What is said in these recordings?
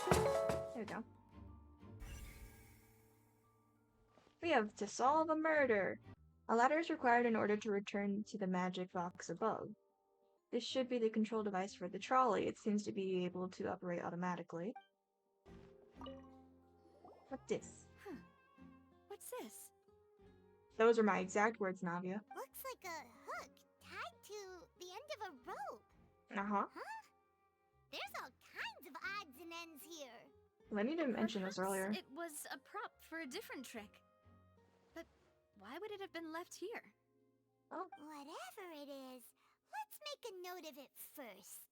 There we go. We have to solve a murder. A ladder is required in order to return to the magic box above. This should be the control device for the trolley. It seems to be able to operate automatically. What's this? Huh. What's this? Those are my exact words, Navia. Looks like a hook tied to the end of a rope. Uh-huh. Huh? There's all kinds of odds and ends here. Lenny didn't mention this Perhaps earlier. It was a prop for a different trick. But why would it have been left here? Oh. Whatever it is, let's make a note of it first.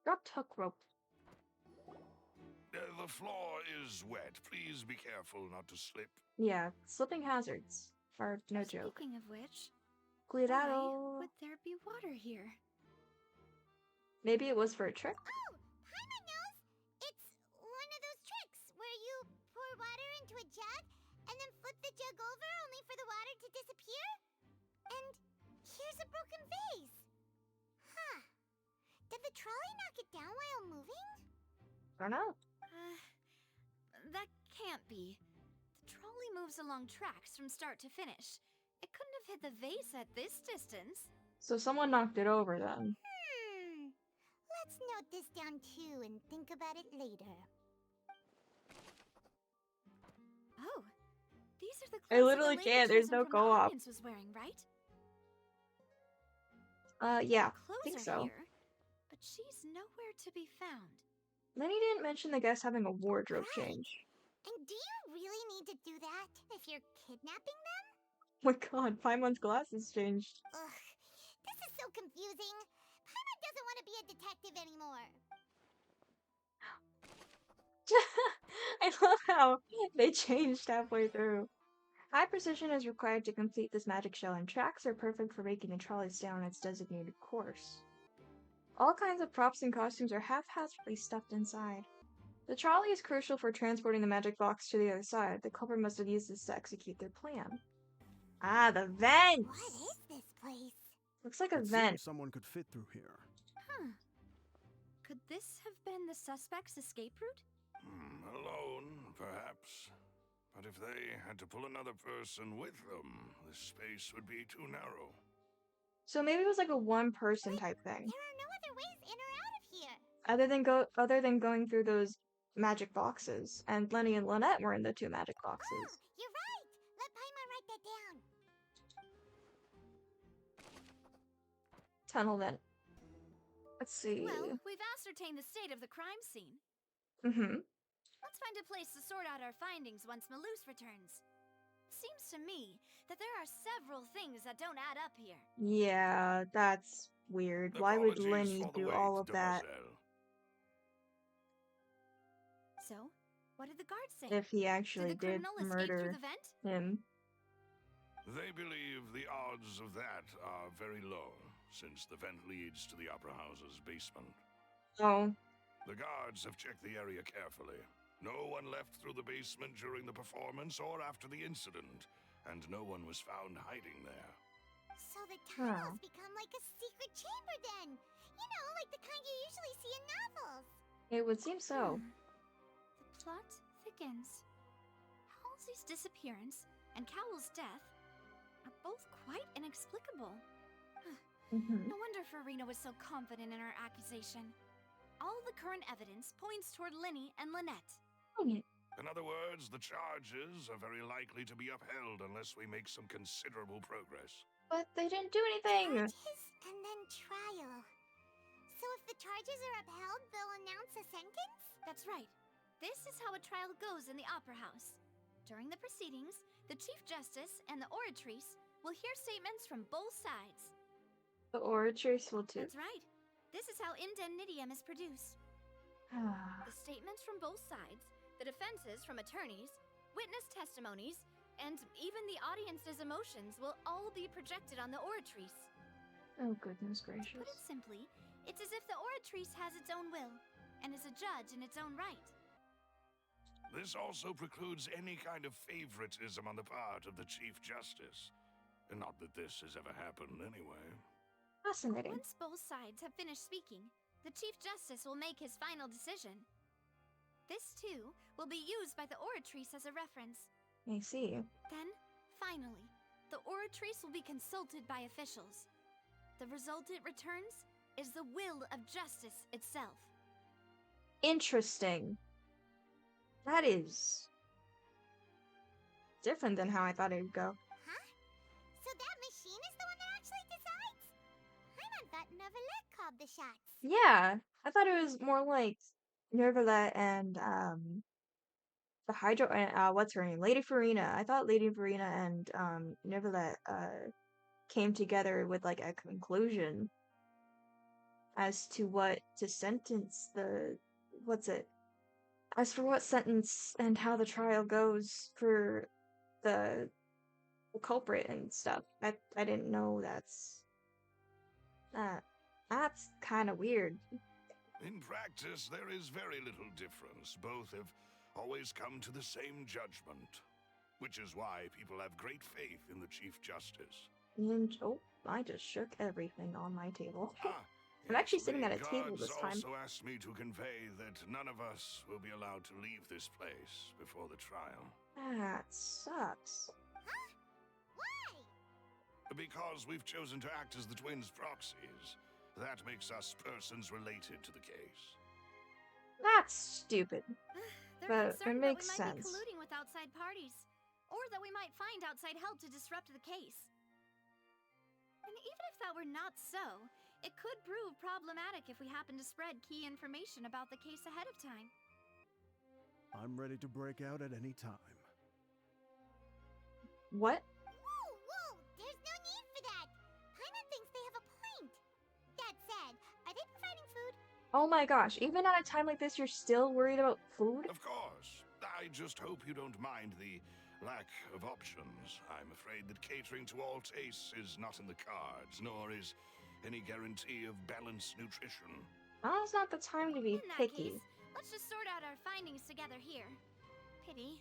Dropped hook rope. The floor is wet. Please be careful not to slip. Yeah, slipping hazards. Are no joke. Speaking of which, Cuidado. why would there be water here? Maybe it was for a trick? Oh, Paimon knows! It's one of those tricks where you pour water into a jug and then flip the jug over only for the water to disappear. And here's a broken vase. Huh. Did the trolley knock it down while moving? I don't know. That can't be. The trolley moves along tracks from start to finish. It couldn't have hit the vase at this distance. So someone knocked it over then. Let's note this down too and think about it later. Oh, these are the I clothes literally that the can't, lady there's chosen no from the co-op. audience was wearing, right? Yeah, Clothes think are so. here, but she's nowhere to be found. Lenny didn't mention the guest having a wardrobe Right. change. And do you really need to do that if you're kidnapping them? Oh my god, Paimon's glasses changed. Ugh, this is so confusing. Paimon doesn't want to be a detective anymore. I love how they changed halfway through. High precision is required to complete this magic show, and tracks are perfect for making the trolley stay on its designated course. All kinds of props and costumes are haphazardly stuffed inside. The trolley is crucial for transporting the magic box to the other side. The culprit must have used this to execute their plan. Ah, the vents! What is this place? Looks like a It vent. seems someone could fit through here. Huh. Could this have been the suspect's escape route? Alone, perhaps. But if they had to pull another person with them, the space would be too narrow. So maybe it was like a one-person type thing. There are no other ways in or out of here. Other than going through those magic boxes. And Lenny and Lynette were in the two magic boxes. Oh, you're right. Let Paimon write that down. Tunnel vent. Let's see. Well, we've ascertained the state of the crime scene. Mm-hmm. Let's find a place to sort out our findings once Malus returns. Seems to me that there are several things that don't add up here. Yeah, that's weird. Why would Apologies Lenny for the do wait, all of that demoiselle. So, what did the guards say? if he Did actually the did criminal escape murder through the vent? him? They believe the odds of that are very low, since the vent leads to the Opera House's basement. Oh, The guards have checked the area carefully. No one left through the basement during the performance or after the incident, and no one was found hiding there. So the tunnels become like a secret chamber then. You know, like the kind you usually see in novels. it would seem so. The plot thickens. Halsey's disappearance and Cowell's death are both quite inexplicable. Mm-hmm. No wonder Farina was so confident in her accusation. All the current evidence points toward Linny and Lynette. In other words, the charges are very likely to be upheld unless we make some considerable progress. But they didn't do anything. Charges and then trial. So if the charges are upheld, they'll announce a sentence? That's right. This is how a trial goes in the Opera House. During the proceedings, the Chief Justice and the Oratrice will hear statements from both sides. The Oratrice will too. That's right. This is how indemnitium is produced. The statements from both sides, the defenses from attorneys, witness testimonies, and even the audience's emotions will all be projected on the Oratrice. Oh, goodness To put gracious. it simply, it's as if the Oratrice has its own will, and is a judge in its own right. This also precludes any kind of favoritism on the part of the Chief Justice. Not that this has ever happened anyway. Fascinating. Once both sides have finished speaking, the Chief Justice will make his final decision. This, too, will be used by the Oratrice as a reference. I see. Then, finally, the Oratrice will be consulted by officials. The result it returns is the will of justice itself. Interesting. That is different than how I thought it would go. Huh? So that machine is the one that actually decides? Paimon thought Neverlet called the shots. Yeah, I thought it was more like Nervalet and the Hydro. What's her name? Lady Farina. I thought Lady Farina and Nervalet came together with like a conclusion as to what to sentence the what's it as for what sentence and how the trial goes for the culprit and stuff. I didn't know that's kind of weird. In practice, there is very little difference. Both have always come to the same judgment, which is why people have great faith in the Chief Justice. And oh, I just shook everything on my table. Ah, I'm actually sitting the at a table guards this time. also asked me to convey that none of us will be allowed to leave this place before the trial. That sucks. Huh? Why? Because we've chosen to act as the twins' proxies. That makes us persons related to the case. That's stupid. They're But it concerned makes that we might sense. be colluding with outside parties, or that we might find outside help to disrupt the case. And even if that were not so, it could prove problematic if we happen to spread key information about the case ahead of time. I'm ready to break out at any time. What? Whoa! There's no need for that! Paimon thinks they have a point. That said, are they providing food? Oh my gosh, even at a time like this, you're still worried about food? Of course. I just hope you don't mind the lack of options. I'm afraid that catering to all tastes is not in the cards, nor is any guarantee of balanced nutrition. Now's not the time to be In that picky. case, let's just sort out our findings together here. Pity.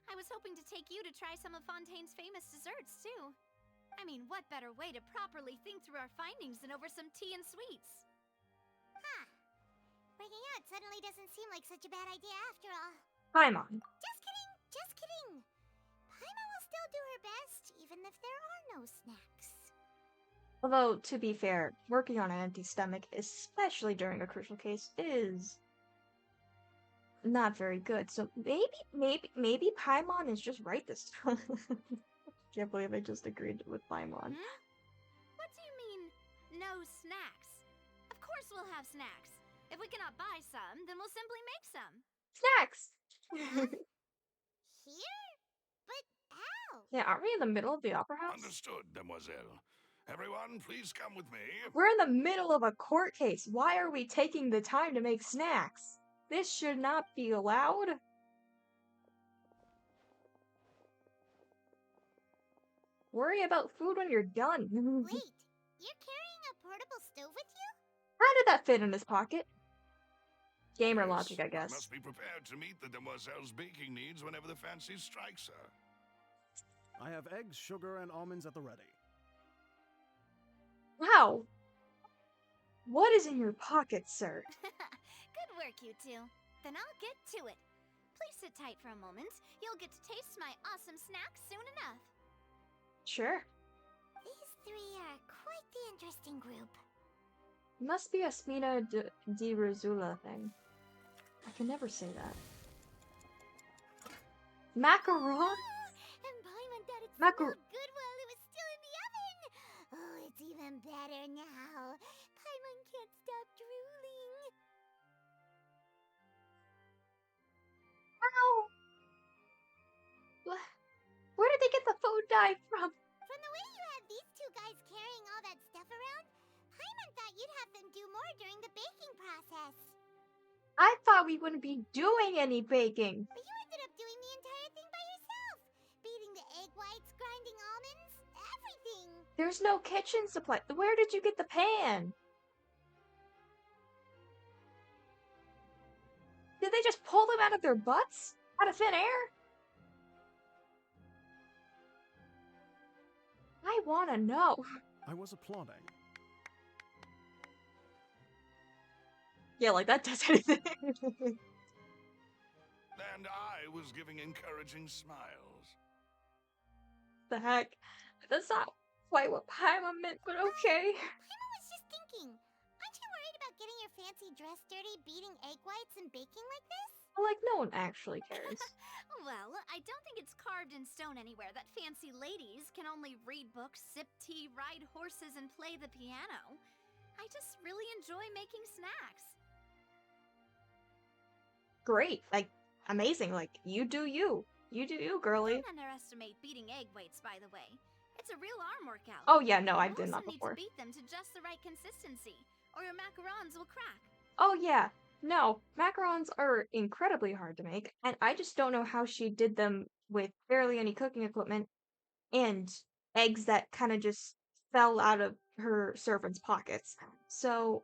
I was hoping to take you to try some of Fontaine's famous desserts, too. I mean, what better way to properly think through our findings than over some tea and sweets? Huh. Breaking out suddenly doesn't seem like such a bad idea after all. Paimon. Just kidding! Paimon will still do her best, even if there are no snacks. Although, to be fair, working on an empty stomach, especially during a crucial case, is not very good. So maybe Paimon is just right this time. Can't believe I just agreed with Paimon. What do you mean, no snacks? Of course we'll have snacks. If we cannot buy some, then we'll simply make some. Snacks! Here? But how? Yeah, aren't we in the middle of the opera house? Understood, mademoiselle. Everyone, please come with me. We're in the middle of a court case. Why are we taking the time to make snacks? This should not be allowed. Worry about food when you're done. Wait, you're carrying a portable stove with you? How did that fit in his pocket? Gamer Yes, logic, I I guess. must be prepared to meet the demoiselle's baking needs whenever the fancy strikes her. I have eggs, sugar, and almonds at the ready. Wow. What is in your pocket, sir? Good work, you two. Then I'll get to it. Please sit tight for a moment. You'll get to taste my awesome snacks soon enough. Sure. These three are quite the interesting group. Must be a Spina di Rosula thing. I can never say that. Macaron? And Paimon thought it Macar- smelled good while it was still in the oven. Oh, it's even better now. Paimon can't stop drooling. Ow! Where did they get the food dye from? From the way you had these two guys carrying all that stuff around, Paimon thought you'd have them do more during the baking process. I thought we wouldn't be doing any baking. But you ended up doing the entire thing by yourself. Beating the egg whites, grinding almonds, everything. There's no kitchen supply. Where did you get the pan? Did they just pull them out of their butts? Out of thin air? I wanna know. I was applauding. Yeah, like that does anything. And I was giving encouraging smiles. The heck? That's not quite what Paimon meant, but okay. Paimon was just thinking. Aren't you worried about getting your fancy dress dirty beating egg whites and baking like this? Like, no one actually cares. Well, I don't think it's carved in stone anywhere that fancy ladies can only read books, sip tea, ride horses, and play the piano. I just really enjoy making snacks. Great. Like, amazing. Like, you do you. You do you, girly. Don't underestimate beating egg whites, by the way. It's a real arm workout. Oh, yeah, no, I've You done also that need before. to beat them to just the right consistency, or your macarons will crack. Oh, yeah. No, macarons are incredibly hard to make, and I just don't know how she did them with barely any cooking equipment and eggs that kind of just fell out of her servant's pockets. So,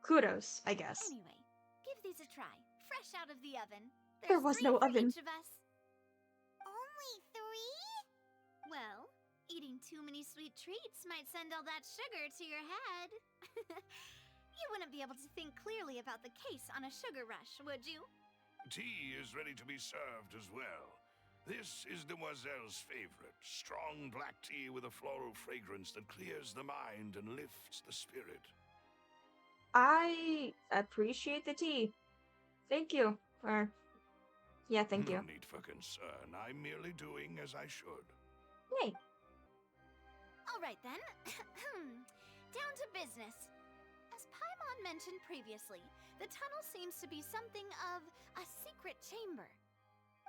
kudos, I guess. Anyway, give these a try. Fresh out of the oven. There There's was 3 no for oven. each of us. Only 3? Well, eating too many sweet treats might send all that sugar to your head. You wouldn't be able to think clearly about the case on a sugar rush, would you? Tea is ready to be served as well. This is Demoiselle's favorite, strong black tea with a floral fragrance that clears the mind and lifts the spirit. I appreciate the tea. Thank you. Or, yeah, thank No you. need for concern. I'm merely doing as I should. Yay. All right then. Down to business. As Paimon mentioned previously, the tunnel seems to be something of a secret chamber.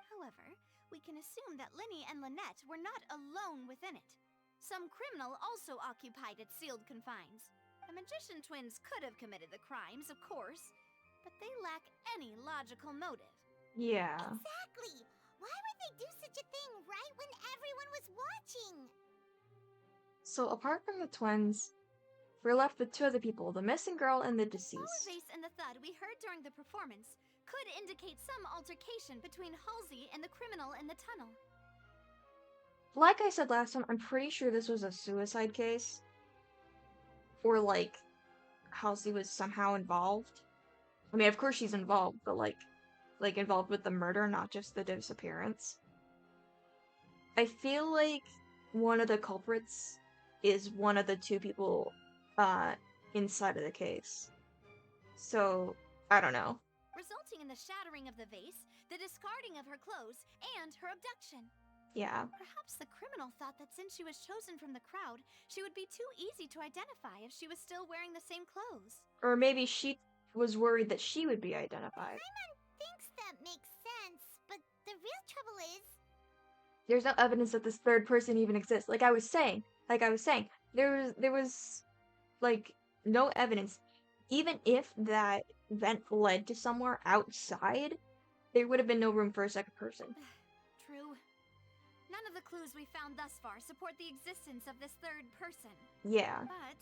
However, we can assume that Linny and Lynette were not alone within it. Some criminal also occupied its sealed confines. The magician twins could have committed the crimes, of course, but they lack any logical motive. Yeah. Exactly! Why would they do such a thing right when everyone was watching? So, apart from the twins, we're left with 2 other people, the missing girl and the The flower deceased. vase and the thud we heard during the performance could indicate some altercation between Halsey and the criminal in the tunnel. Like I said last time, I'm pretty sure this was a suicide case. Or, like, Halsey was somehow involved. I mean, of course she's involved, but, like involved with the murder, not just the disappearance. I feel like one of the culprits is one of the 2 people, inside of the case. So, I don't know. Resulting in the shattering of the vase, the discarding of her clothes, and her abduction. Yeah. Perhaps the criminal thought that since she was chosen from the crowd, she would be too easy to identify if she was still wearing the same clothes. Or maybe she was worried that she would be identified. Paimon thinks that makes sense, but the real trouble is... There's no evidence that this 3rd person even exists. Like I was saying, there was like no evidence. Even if that vent led to somewhere outside, there would have been no room for a 2nd person. True. None of the clues we found thus far support the existence of this 3rd person. Yeah. But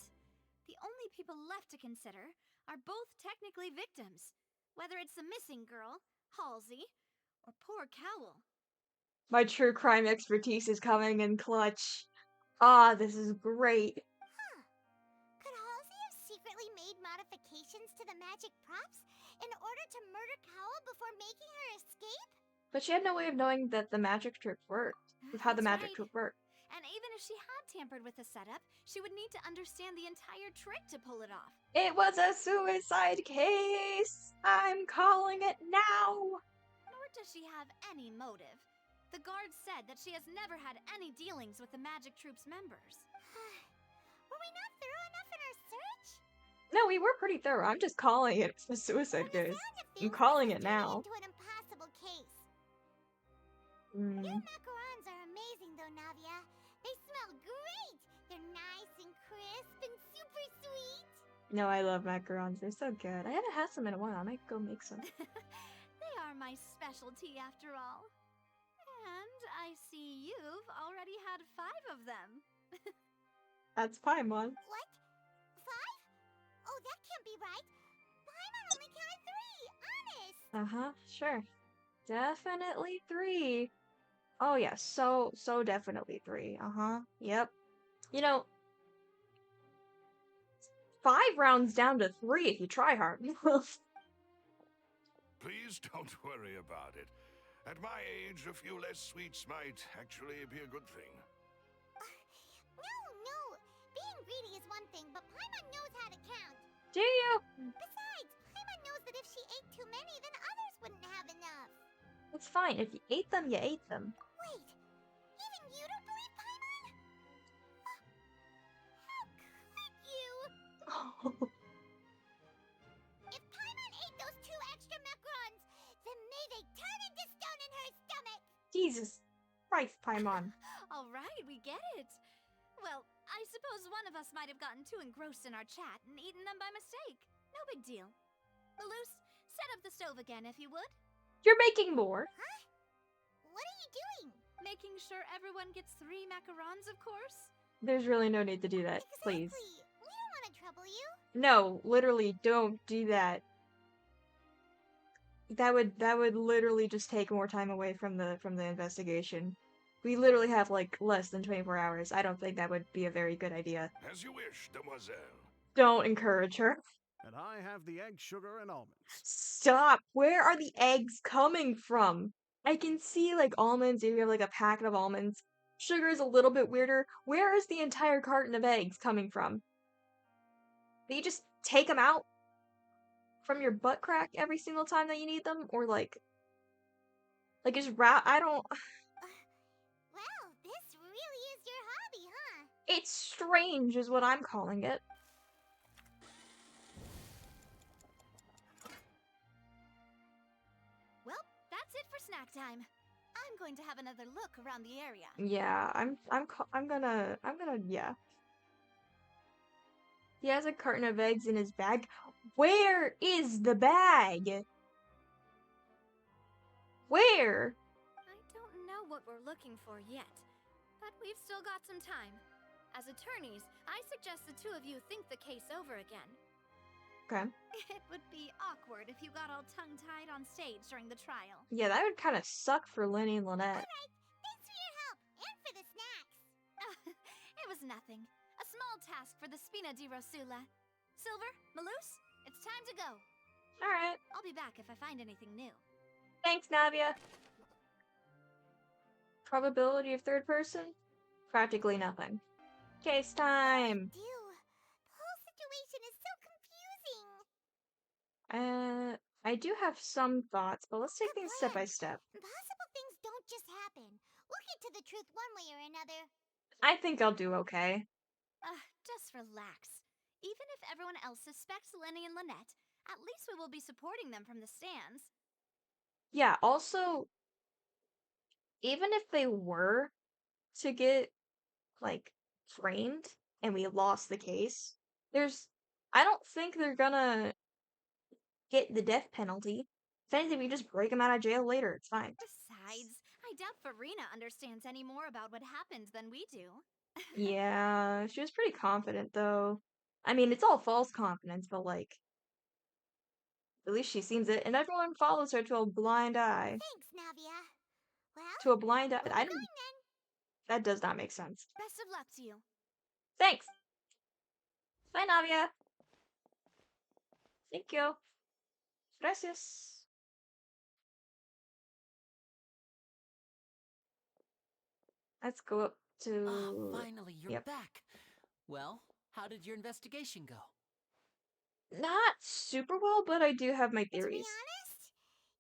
the only people left to consider are both technically victims, whether it's the missing girl, Halsey, or poor Cowell. My true crime expertise is coming in clutch. Ah, this is great. Huh. Could Halsey have secretly made modifications to the magic props in order to murder Cowell before making her escape? But she had no way of knowing that the magic trick worked. With how the That's magic right. trick worked. And even if she had tampered with the setup, she would need to understand the entire trick to pull it off. It was a suicide case! I'm calling it now! Nor does she have any motive. The guard said that she has never had any dealings with the Magic Troop's members. Were we not thorough enough in our search? No, we were pretty thorough. I'm just calling it a suicide From the case. sound of I'm things, calling this it is turning now. into an impossible case. Mm. Your macarons are amazing though, Navia. They smell great! They're nice and crisp and super sweet! No, I love macarons. They're so good. I haven't had some in a while. I might go make some. They are my specialty after all. And I see you've already had 5 of them. That's Paimon. What? 5? Oh, that can't be right. Paimon only counted 3! Honest! Uh-huh, sure. Definitely 3. Oh yeah, so definitely 3. Uh-huh. Yep. You know, 5 rounds down to 3 if you try hard. Please don't worry about it. At my age, a few less sweets might actually be a good thing. No. Being greedy is one thing, but Paimon knows how to count. Do you? Besides, Paimon knows that if she ate too many, then others wouldn't have enough. It's fine. If you ate them, you ate them. Wait, even you don't believe Paimon? How could you? If Paimon ate those 2 extra macarons, then may they turn into stone in her stomach! Jesus Christ, Paimon. All right, we get it. Well, I suppose one of us might have gotten too engrossed in our chat and eaten them by mistake. No big deal. Malus, set up the stove again if you would. You're making more. Huh? What are you doing? Making sure everyone gets 3 macarons, of course. There's really no need to do that, please. Exactly. We don't want to trouble you. No, literally, don't do that. That would literally just take more time away from the investigation. We literally have like less than 24 hours. I don't think that would be a very good idea. As you wish, demoiselle. Don't encourage her. And I have the egg, sugar, and almonds. Stop! Where are the eggs coming from? I can see like almonds, if you have like a packet of almonds. Sugar is a little bit weirder. Where is the entire carton of eggs coming from? Do you just take them out from your butt crack every single time that you need them? Or like is I don't... Well, this really is your hobby, huh? It's strange is what I'm calling it. Well, that's it for snack time. I'm going to have another look around the area. Yeah, I'm gonna, yeah. He has a carton of eggs in his bag. Where is the bag? Where? I don't know what we're looking for yet, but we've still got some time. As attorneys, I suggest the 2 of you think the case over again. Okay. It would be awkward if you got all tongue-tied on stage during the trial. Yeah, that would kind of suck for Lenny and Lynette. Alright, thanks for your help, and for the snacks. It was nothing. A small task for the Spina di Rosula. Silver, Malus, it's time to go. Alright. I'll be back if I find anything new. Thanks, Navia. Probability of third person? Practically nothing. Case time. Dude, the whole situation is so confusing. I do have some thoughts, but let's take Good things step by plan. step. Possible things don't just happen. We'll get to the truth one way or another. I think I'll do okay. Just relax. Even if everyone else suspects Lenny and Lynette, at least we will be supporting them from the stands. Yeah, also, even if they were to get, like, framed and we lost the case, I don't think they're gonna get the death penalty. If anything, we just break them out of jail later. It's fine. Besides, I doubt Farina understands any more about what happened than we do. Yeah, she was pretty confident, though. I mean, it's all false confidence, but, like, at least she seems it, and everyone follows her to a blind eye. Thanks, Navia. Well, To a blind eye. we'll I be don't. going then. That does not make sense. Best of luck to you. Thanks. Bye, Navia. Thank you. Gracias. Let's go up to. Ah, finally, you're Yep. back. Well, how did your investigation go? Not super well, but I do have my To be theories. honest,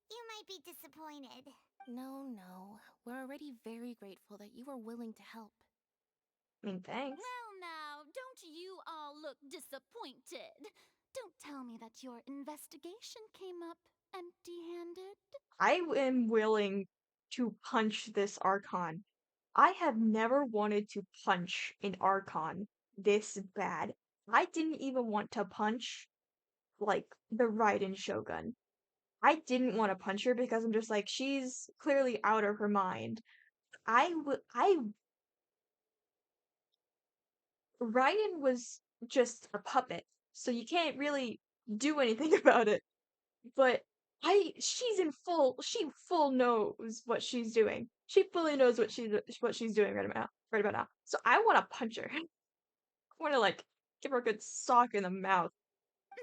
you might be disappointed. No. We're already very grateful that you were willing to help. I mean, thanks. Well, now, don't you all look disappointed? Don't tell me that your investigation came up empty-handed. I am willing to punch this Archon. I have never wanted to punch an Archon this bad. I didn't even want to punch, like, the Raiden Shogun. I didn't want to punch her because I'm just like, she's clearly out of her mind. Raiden was just a puppet, so you can't really do anything about it. But she full knows what she's doing. She fully knows what she's doing right about now. So I want to punch her. I want to like give her a good sock in the mouth.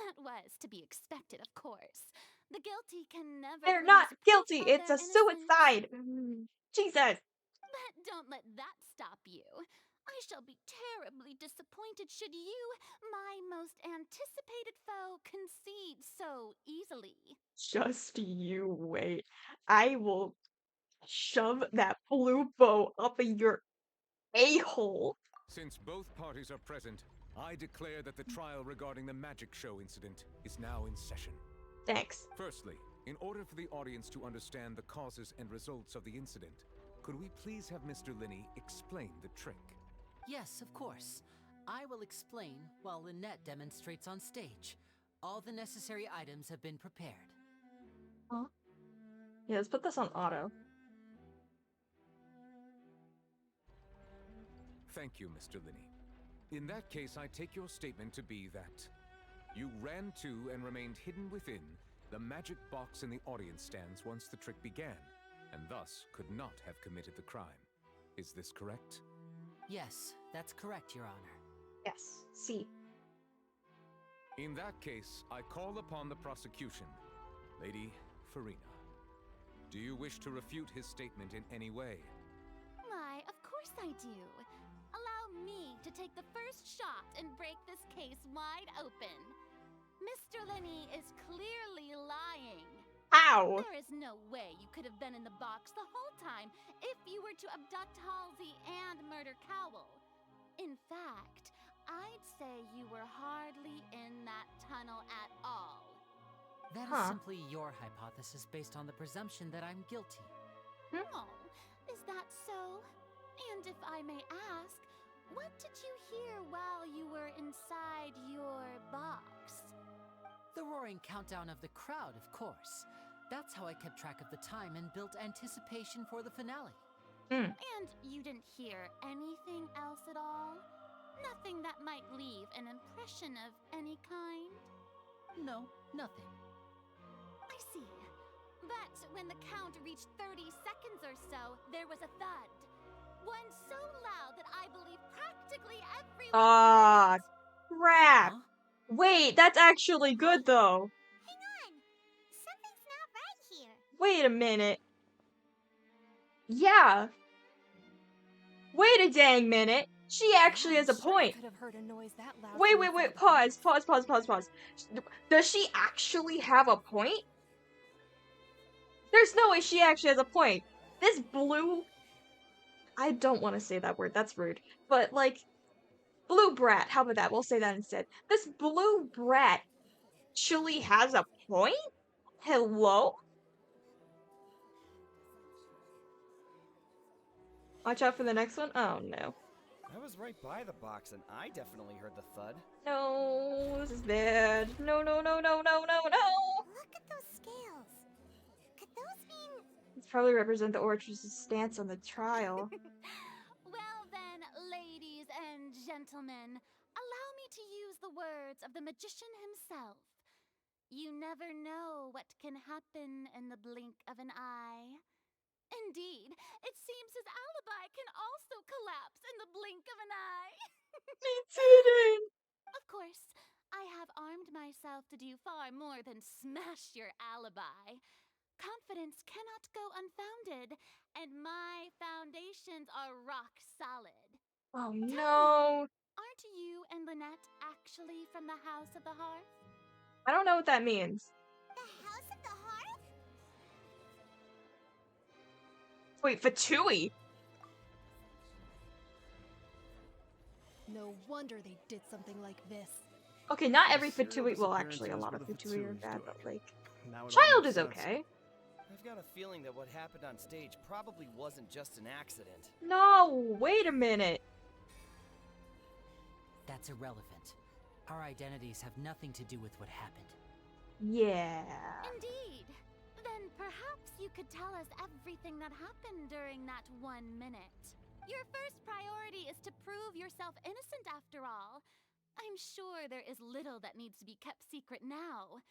That was to be expected, of course. The guilty can never They're produce not proof guilty. of It's their a innocence. suicide. Jesus. But don't let that stop you. I shall be terribly disappointed should you, my most anticipated foe, concede so easily. Just you wait. I will shove that blue bow up in your a-hole. Since both parties are present, I declare that the trial regarding the magic show incident is now in session. Thanks. Firstly, in order for the audience to understand the causes and results of the incident, could we please have Mr. Linney explain the trick? Yes, of course. I will explain while Lynette demonstrates on stage. All the necessary items have been prepared. Huh? Yeah, let's put this on auto. Thank you, Mr. Linney. In that case, I take your statement to be that you ran to and remained hidden within the magic box in the audience stands once the trick began, and thus could not have committed the crime. Is this correct? Yes, that's correct, Your Honor. Yes. See. In that case, I call upon the prosecution. Lady Farina, do you wish to refute his statement in any way? Why, of course I do. Allow me to take the first shot and break this case wide open. Mr. Linney is clearly lying. Ow! There is no way you could have been in the box the whole time if you were to abduct Halsey and murder Cowell. In fact, I'd say you were hardly in that tunnel at all. That is simply your hypothesis based on the presumption that I'm guilty. Oh, is that so? And if I may ask, what did you hear while you were inside your box? The roaring countdown of the crowd, of course. That's how I kept track of the time and built anticipation for the finale. And you didn't hear anything else at all? Nothing that might leave an impression of any kind? No, nothing. I see. But when the count reached 30 seconds or so, there was a thud. One so loud that I believe practically everyone heard it. Crap! Huh? Wait, that's actually good though. Hang on! Something's not right here. Wait a minute. Yeah. Wait a dang minute. She actually has a point. Could have heard a noise that loud. Wait. Pause. Does she actually have a point? There's no way she actually has a point. This blue... I don't want to say that word. That's rude. But, like, blue brat. How about that? We'll say that instead. This blue brat actually has a point? Hello? Watch out for the next one. Oh, no. I was right by the box and I definitely heard the thud. No, this is bad. No. Look at those scales. Could those mean... These probably represent the Oratress's stance on the trial. Well then, ladies and gentlemen, allow me to use the words of the magician himself. You never know what can happen in the blink of an eye. Indeed, it seems his alibi can also collapse in the blink of an eye. Me too. Of course, I have armed myself to do far more than smash your alibi. Confidence cannot go unfounded, and my foundations are rock solid. Oh no. Aren't you and Lynette actually from the House of the Hearth? I don't know what that means. The House of the Hearth? Wait, Fatui? No wonder they did something like this. Okay, not every Serial Fatui. Well, disappearance actually, a is lot what of the Fatui are Fatui's bad, doing. but like, Now it all Child makes is sense. okay. I've got a feeling that what happened on stage probably wasn't just an accident. No, wait a minute. That's irrelevant. Our identities have nothing to do with what happened. Yeah. Indeed. Then perhaps you could tell us everything that happened during that 1 minute. Your first priority is to prove yourself innocent after all. I'm sure there is little that needs to be kept secret now.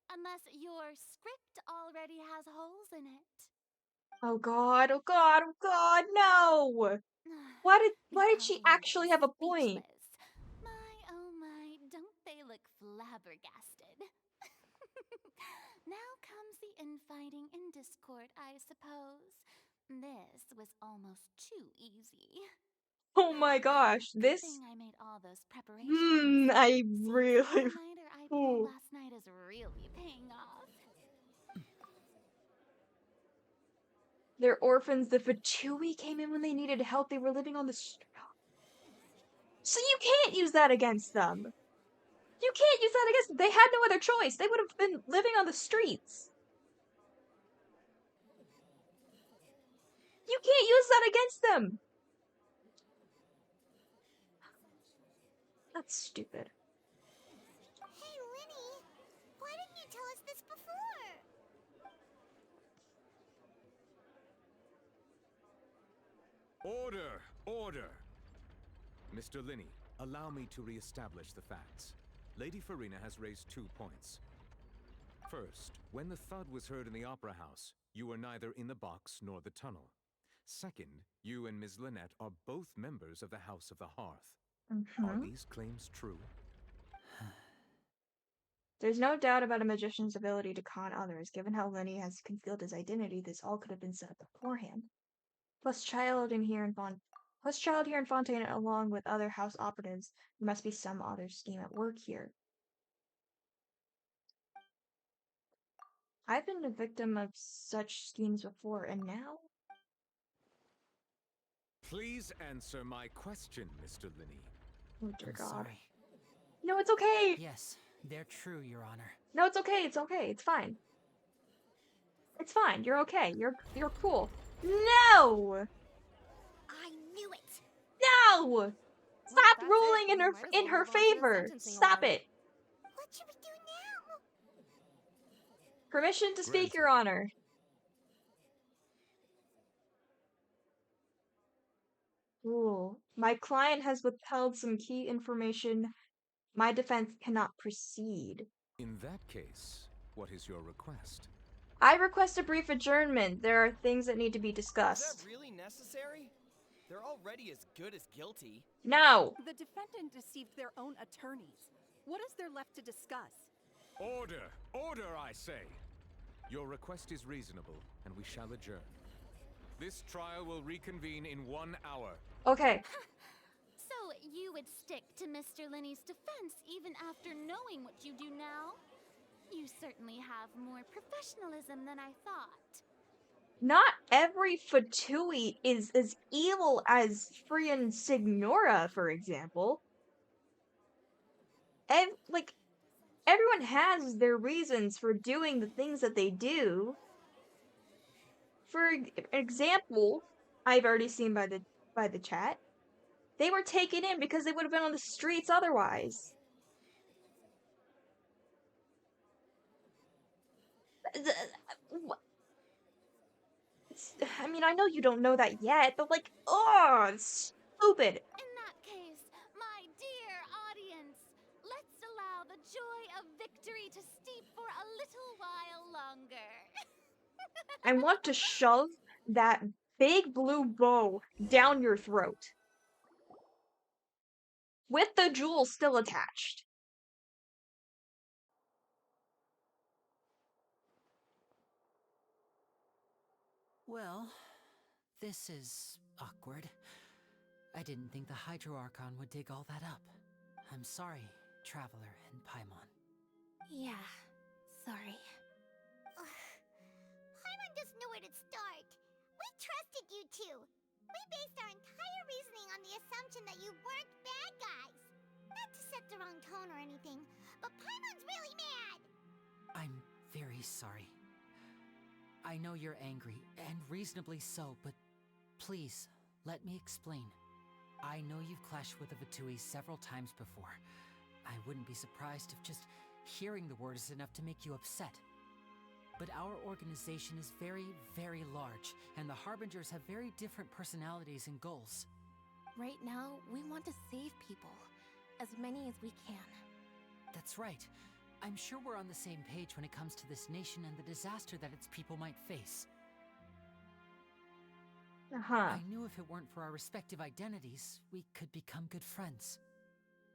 Unless your script already has holes in it. Oh god, oh god, oh god, no! The Why did she audience actually is have a point? speechless. My, oh my, don't they look flabbergasted? Now comes the infighting and discord, I suppose. This was almost too easy. Oh my gosh, Good this. thing I made all those preparations. I Seems the really. all-nighter I pulled Ooh. last night is really paying off. They're orphans. The Fatui came in when they needed help. They were living on the street. So you can't use that against them. You can't use that against them. They had no other choice. They would have been living on the streets. You can't use that against them. That's stupid. Hey, Linny, why didn't you tell us this before? Order! Order! Mr. Linney, allow me to re-establish the facts. Lady Farina has raised 2 points. First, when the thud was heard in the Opera House, you were neither in the box nor the tunnel. Second, you and Ms. Lynette are both members of the House of the Hearth. Are these claims true? There's no doubt about a magician's ability to con others. Given how Lenny has concealed his identity, this all could have been set up beforehand. Plus, child here in Fontaine, along with other house operatives, there must be some other scheme at work here. I've been a victim of such schemes before, and now? Please answer my question, Mr. Linney. Oh dear I'm God. sorry. No, it's okay! Yes, they're true, Your Honor. No, it's okay, it's okay, it's fine. It's fine, you're okay, you're cool. No! I knew it! No! Stop that's ruling it. in We her might as in well her move on to the favor! sentencing Stop order. it! What should we do now? Permission to speak, Granted. Your Honor. Rule. My client has withheld some key information. My defense cannot proceed. In that case, what is your request? I request a brief adjournment. There are things that need to be Is that discussed. really necessary? They're already as good as guilty. No! The defendant deceived their own attorneys. What is there left to discuss? Order! Order, I say! Your request is reasonable, and we shall adjourn. This trial will reconvene in 1 hour. Okay. So you would stick to Mr. Linney's defense even after knowing what you do now? You certainly have more professionalism than I thought. Not every Fatui is as evil as Frian Signora, for example. Everyone has their reasons for doing the things that they do. For example, I've already seen by the chat, they were taken in because they would have been on the streets otherwise. I mean, I know you don't know that yet, but like, oh, it's stupid. In that case, my dear audience, let's allow the joy of victory to steep for a little while longer. I want to shove that big blue bow down your throat. With the jewel still attached. Well, this is awkward. I didn't think the Hydro Archon would dig all that up. I'm sorry, Traveler and Paimon. Yeah, sorry. Paimon doesn't know where to start. We trusted you two. We based our entire reasoning on the assumption that you weren't bad guys. Not to set the wrong tone or anything, but Paimon's really mad. I'm very sorry. I know you're angry, and reasonably so, but please, let me explain. I know you've clashed with the Fatui several times before. I wouldn't be surprised if just hearing the word is enough to make you upset. But our organization is very, very large, and the Harbingers have very different personalities and goals. Right now, we want to save people. As many as we can. That's right. I'm sure we're on the same page when it comes to this nation and the disaster that its people might face. Uh-huh. I knew if it weren't for our respective identities, we could become good friends.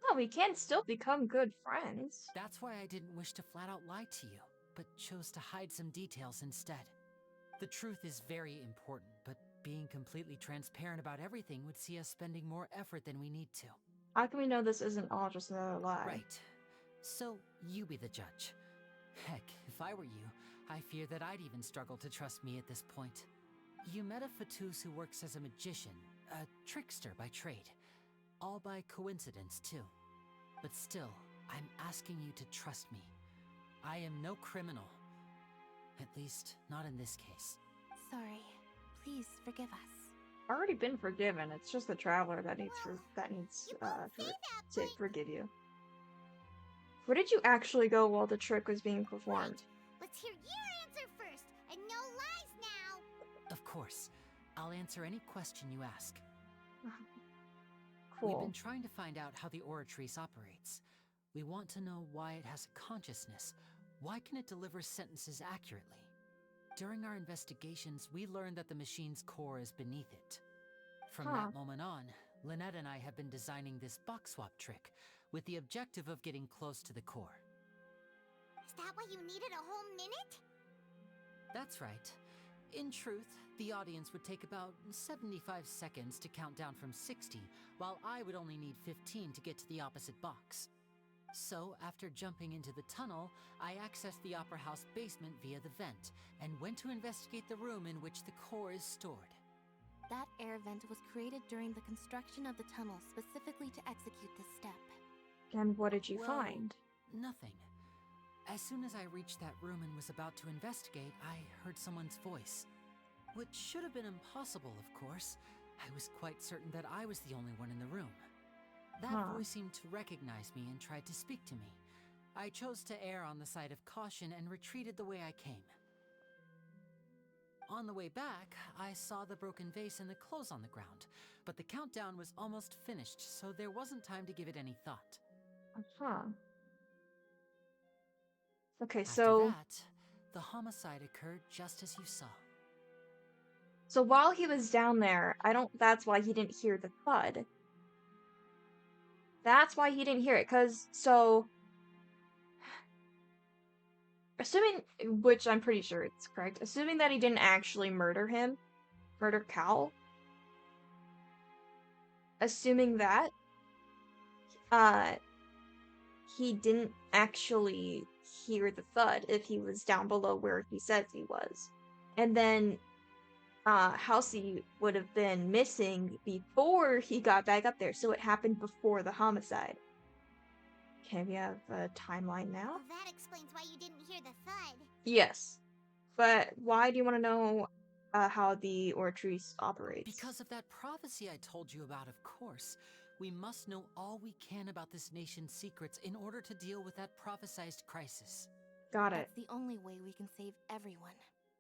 No, we can still become good friends. That's why I didn't wish to flat out lie to you, but chose to hide some details instead. The truth is very important, but being completely transparent about everything would see us spending more effort than we need to. How can we know this isn't all just another lie? Right. So, you be the judge. Heck, if I were you, I fear that I'd even struggle to trust me at this point. You met a Fatus who works as a magician, a trickster by trade. All by coincidence, too. But still, I'm asking you to trust me. I am no criminal. At least, not in this case. Sorry. Please forgive us. Already been forgiven. It's just the traveler that needs to forgive you. Where did you actually go while the trick was being performed? Right. Let's hear your answer first, and no lies now. Of course. I'll answer any question you ask. Cool. We've been trying to find out how the Oratrice operates. We want to know why it has a consciousness. Why can it deliver sentences accurately? During our investigations, we learned that the machine's core is beneath it. From that moment on, Lynette and I have been designing this box swap trick with the objective of getting close to the core. Is that why you needed a whole minute? That's right. In truth, the audience would take about 75 seconds to count down from 60, while I would only need 15 to get to the opposite box. So, after jumping into the tunnel, I accessed the Opera House basement via the vent, and went to investigate the room in which the core is stored. That air vent was created during the construction of the tunnel specifically to execute this step. And what did you find? Nothing. As soon as I reached that room and was about to investigate, I heard someone's voice. Which should have been impossible, of course. I was quite certain that I was the only one in the room. That voice seemed to recognize me and tried to speak to me. I chose to err on the side of caution and retreated the way I came. On the way back, I saw the broken vase and the clothes on the ground, but the countdown was almost finished, so there wasn't time to give it any thought. Okay, After so that, the homicide occurred just as you saw. So while he was down there, that's why he didn't hear the thud. That's why he didn't hear it, assuming, which I'm pretty sure it's correct, assuming that he didn't actually murder Cal, assuming that, he didn't actually hear the thud if he was down below where he says he was. And then, Halsey would have been missing before he got back up there, so it happened before the homicide. Okay, we have a timeline now. Well, that explains why you didn't hear the thud. Yes, but why do you want to know how the Oratrice operates? Because of that prophecy I told you about, of course. We must know all we can about this nation's secrets in order to deal with that prophesized crisis. Got it. That's the only way we can save everyone.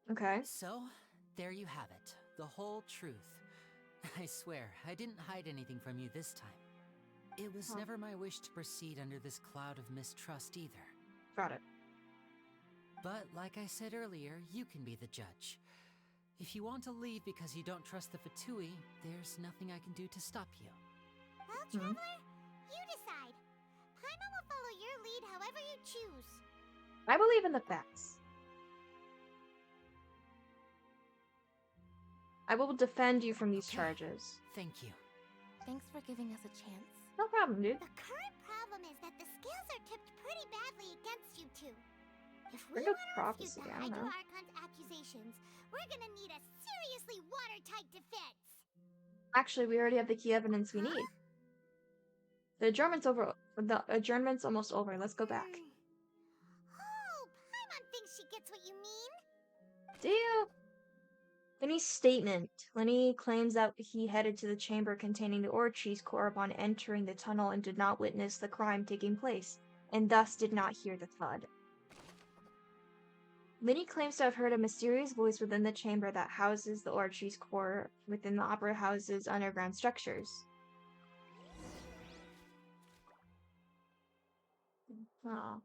Okay. So, there you have it. The whole truth. I swear, I didn't hide anything from you this time. It was never my wish to proceed under this cloud of mistrust either. Got it. But like I said earlier, you can be the judge. If you want to leave because you don't trust the Fatui, there's nothing I can do to stop you. Well, Traveler, you decide. Paimon will follow your lead however you choose. I believe in the facts. I will defend you from these charges. Thank you. Thanks for giving us a chance. No problem, dude. The current problem is that the scales are tipped pretty badly against you two. If we Bring up want to prophecy, refute the I don't know. Hydro Archon's accusations, we're gonna need a seriously watertight defense. Actually, we already have the key evidence we need. The adjournment's almost over. Let's go back. Oh, Paimon thinks she gets what you mean. Do you? Lenny's statement. Lenny claims that he headed to the chamber containing the Oratrice core upon entering the tunnel and did not witness the crime taking place, and thus did not hear the thud. Lenny claims to have heard a mysterious voice within the chamber that houses the Oratrice core within the Opera House's underground structures. Oh.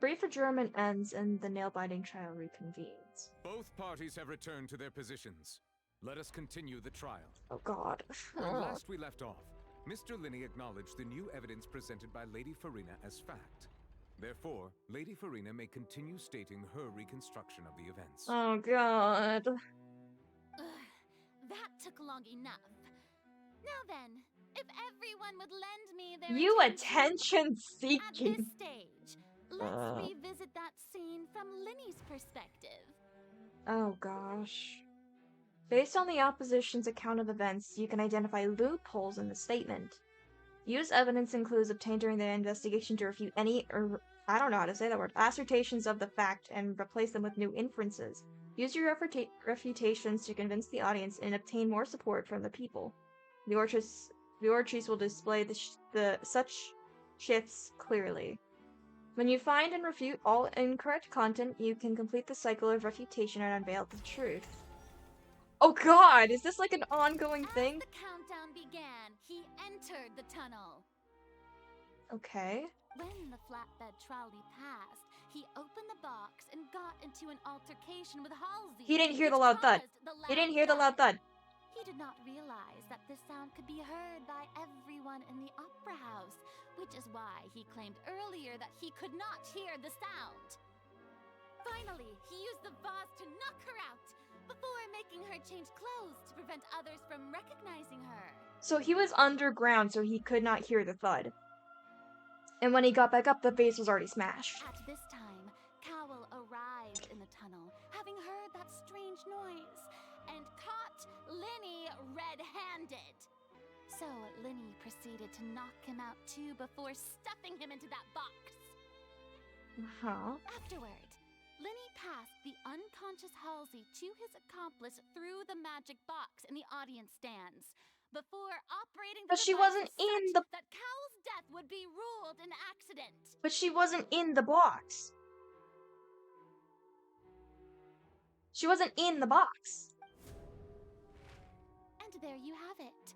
Brief adjournment ends and the nail-biting trial reconvenes. Both parties have returned to their positions. Let us continue the trial. Oh god. When last we left off, Mr. Linney acknowledged the new evidence presented by Lady Farina as fact. Therefore, Lady Farina may continue stating her reconstruction of the events. Oh god. Ugh, that took long enough. Now then, if everyone would lend me their You attention attention at seeking. this stage, let's revisit that scene from Linny's perspective. Oh gosh. Based on the opposition's account of events, you can identify loopholes in the statement. Used evidence includes obtained during the investigation to refute any, I don't know how to say that word, assertions of the fact and replace them with new inferences. Use your refutations to convince the audience and obtain more support from the people. The Orchis will display such shifts clearly. When you find and refute all incorrect content, you can complete the cycle of refutation and unveil the truth. Oh god, is this like an ongoing thing? As the countdown began, he entered the tunnel. Okay. When the flatbed trolley passed, he opened the box and got into an altercation with Halsey. He didn't hear the which loud thud. caused the He loud didn't hear the loud thud. He did not realize that this sound could be heard by everyone in the opera house, which is why he claimed earlier that he could not hear the sound. Finally, he used the vase to knock her out, before making her change clothes to prevent others from recognizing her. So he was underground, so he could not hear the thud. And when he got back up, the vase was already smashed. At this time, Cowell arrived in the tunnel, having heard that strange noise, and caught Linny red-handed. So Linny proceeded to knock him out too before stuffing him into that box. Afterward, Linny passed the unconscious Halsey to his accomplice through the magic box in the audience stands, before operating the But she device wasn't such in the... that Cowell's death would be ruled an accident. But she wasn't in the box. She wasn't in the box. And there you have it.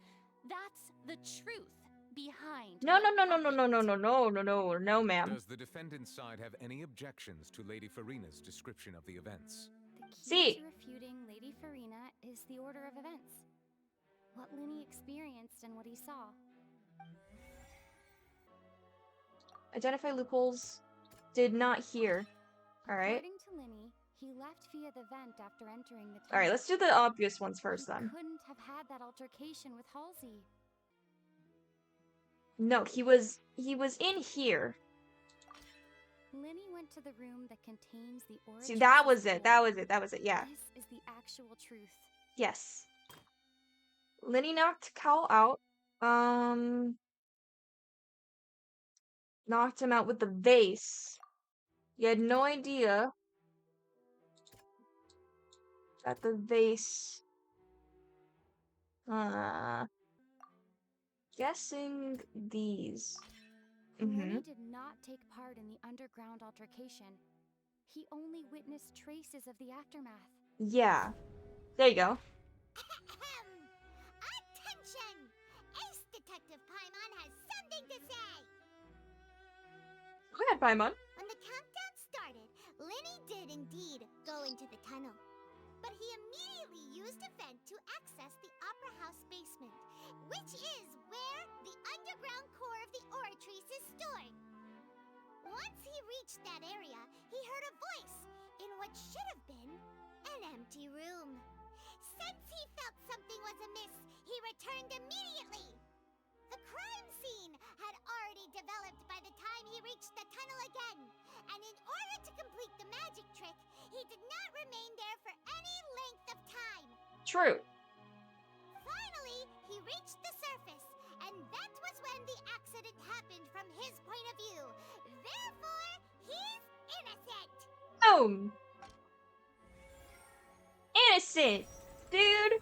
That's the truth behind No, ma'am. Does the defendant's side have any objections to Lady Farina's description of the events? The key to refuting Lady Farina is the order of events. What Linny experienced and what he saw. Identify loopholes. Did not hear. Alright. According to Linny, he left via the vent after entering the tunnel. Alright, let's do the obvious ones first then. He couldn't have had that altercation with Halsey. No, he was in here. Linny went to the room that contains the origin. See, that was it, yeah. This is the actual truth. Yes. Linny knocked Cowell out. Knocked him out with the vase. You had no idea that the vase... Guessing these. Linny did not take part in the underground altercation. He only witnessed traces of the aftermath. Yeah. There you go. Attention! Ace Detective Paimon has something to say! Go ahead, Paimon. When the countdown started, Linny did indeed go into the tunnel. But he immediately used a vent to access the Opera House basement, which is where the underground core of the Oratrice is stored. Once he reached that area, he heard a voice in what should have been an empty room. Since he felt something was amiss, he returned immediately. The crime scene had already developed by the time he reached the tunnel again, and in order to complete the magic trick, he did not remain there for any length of time. True. Finally, he reached the surface, and that was when the accident happened from his point of view. Therefore, he's innocent. Boom. Innocent, dude.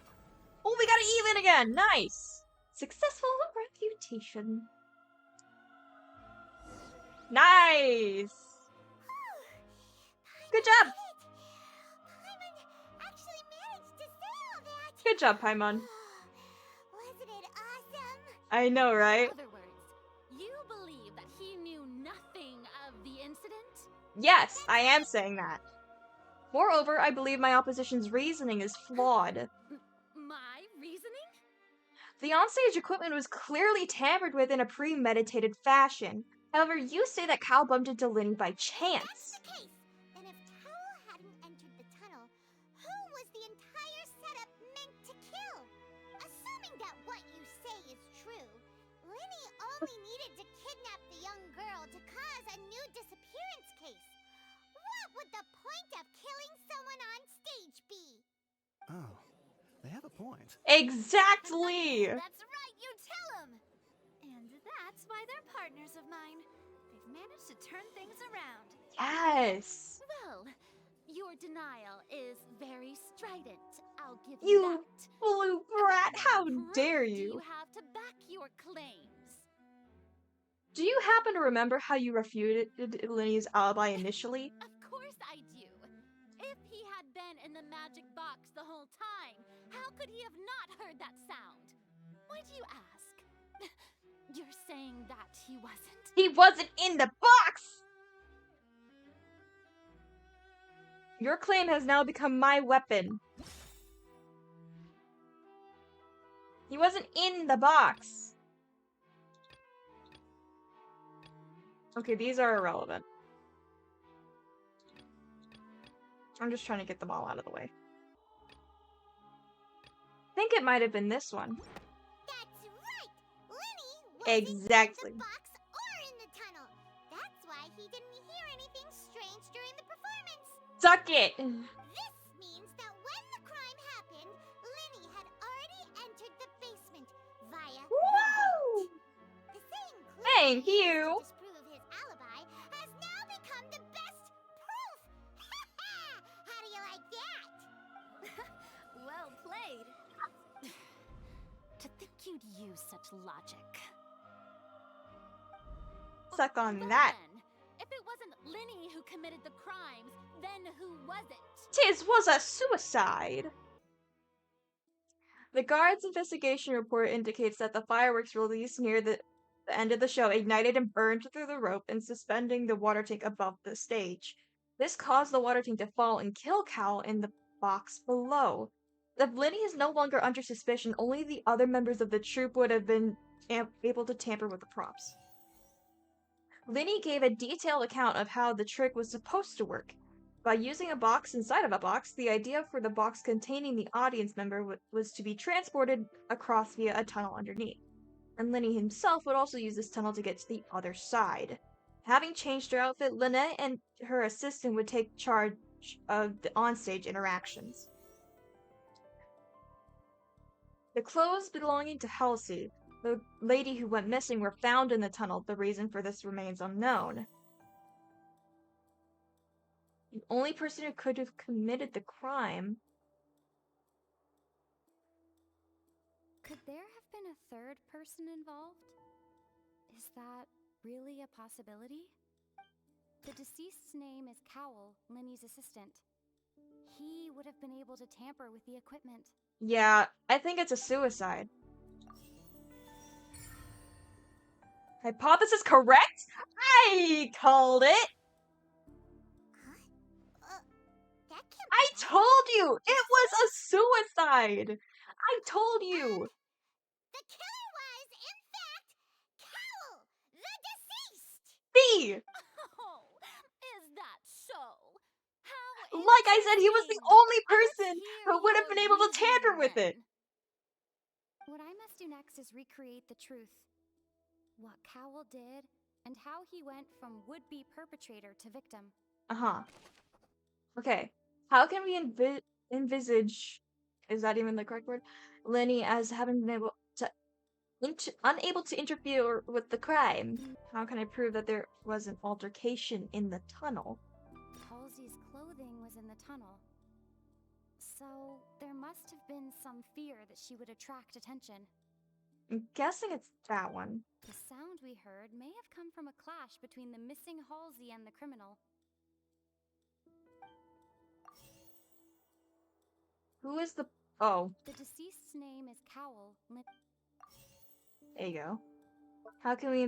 Oh, we got it even again. Nice. Successful refutation. Nice. Good job. Paimon actually managed to say all that. Good job, Paimon. Wasn't it awesome? I know, right? In other words, you believe that he knew nothing of the incident? Yes, I am saying that. Moreover, I believe my opposition's reasoning is flawed. My reasoning? The onstage equipment was clearly tampered with in a premeditated fashion. However, you say that Cal bumped into Linny by chance. If that's the case, then if Towel hadn't entered the tunnel, who was the entire setup meant to kill? Assuming that what you say is true, Linny only needed to kidnap the young girl to cause a new disappearance case. What would the point of killing someone on stage be? Oh, they have a point. Exactly! That's right, you tell them! And that's why they're partners of mine. They've managed to turn things around. Yes! Well, your denial is very strident. I'll give you You that. blue But brat, what how proof dare do you you! have to back your claims? Do you happen to remember how you refuted Linny's alibi initially? Of course I do. If he had been in the magic box the whole time, how could he have not heard that sound? Why do you ask? You're saying that he wasn't? He wasn't in the box! Your claim has now become my weapon. He wasn't in the box. Okay, these are irrelevant. I'm just trying to get them all out of the way. I think it might have been this one. That's right! Linny wasn't Exactly. in the box or in the tunnel. That's why he didn't hear anything strange during the performance. Suck it! This means that when the crime happened, Linny had already entered the basement via the Woo! vent. The same clue Thank he used you! to disprove his alibi has now become the best proof. How do you like that? Well played. To think you'd use such logic. Suck on Well that. then, if it wasn't Linny who committed the crimes, then who was it? Tis was a suicide. The guard's investigation report indicates that the fireworks released near the end of the show ignited and burned through the rope and suspending the water tank above the stage. This caused the water tank to fall and kill Cal in the box below. If Linny is no longer under suspicion, only the other members of the troupe would have been able to tamper with the props. Linny gave a detailed account of how the trick was supposed to work. By using a box inside of a box, the idea for the box containing the audience member was to be transported across via a tunnel underneath. And Linny himself would also use this tunnel to get to the other side. Having changed her outfit, Lynette and her assistant would take charge of the onstage interactions. The clothes belonging to Halsey, the lady who went missing, were found in the tunnel. The reason for this remains unknown. The only person who could have committed the crime. Could there have been a third person involved? Is that really a possibility? The deceased's name is Cowell, Linny's assistant. He would have been able to tamper with the equipment. Yeah, I think it's a suicide. Hypothesis correct? I called it! That can't I be right. told you! It was a suicide! I told you! The killer was, in fact, Cowell, the deceased! B! Oh, is that so? How Like I said, he was the interesting. only Let's person hear who would have your been able to reasoning, tamper with it. then. What I must do next is recreate the truth. What Cowell did, and how he went from would-be perpetrator to victim. Uh-huh. Okay. How can we envisage, is that even the correct word? Lenny as having been able to, unable to interfere with the crime. How can I prove that there was an altercation in the tunnel? Halsey's clothing was in the tunnel. So, there must have been some fear that she would attract attention. I'm guessing it's that one. The sound we heard may have come from a clash between the missing Halsey and the criminal. Who is the... Oh. The deceased's name is Cowell. There you go. How can we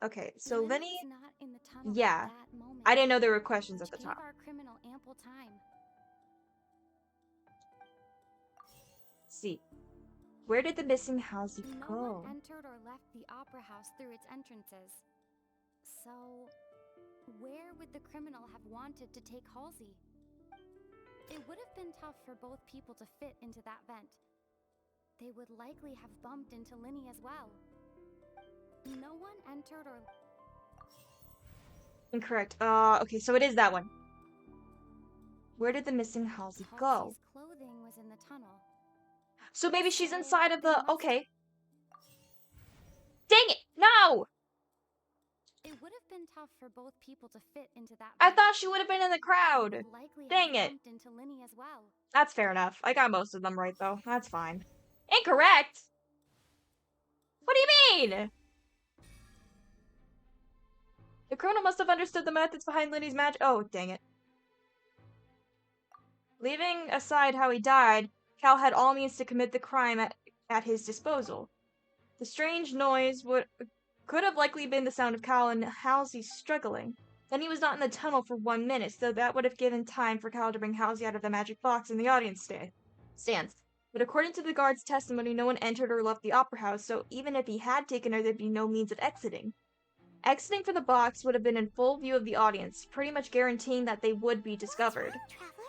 okay, so Lenny Lenny, was not in the tunnel yeah. at that moment, I didn't know there were questions at which the gave top. our criminal ample time. See. Where did the missing Halsey No go? one entered or left the opera house through its entrances. So, where would the criminal have wanted to take Halsey? It would have been tough for both people to fit into that vent. They would likely have bumped into Linny as well. No one entered or... Incorrect. Okay, so it is that one. Where did the missing Halsey go? Halsey's clothing was in the tunnel. So maybe she's inside of the... Okay. Dang it! No! It would have been tough for both people to fit into that I vent. thought she would have been in the crowd. They would likely Dang have it. bumped into Linny as well. That's fair enough. I got most of them right, though. That's fine. Incorrect? What do you mean? The criminal must have understood the methods behind Linny's magic. Oh, dang it. Leaving aside how he died, Cal had all means to commit the crime at his disposal. The strange noise could have likely been the sound of Cal and Halsey struggling. Then he was not in the tunnel for 1 minute, so that would have given time for Cal to bring Halsey out of the magic box in the audience stands. But according to the guard's testimony, no one entered or left the opera house, so even if he had taken her, there'd be no means of exiting. Exiting from the box would have been in full view of the audience, pretty much guaranteeing that they would be discovered. What's wrong, Traveler?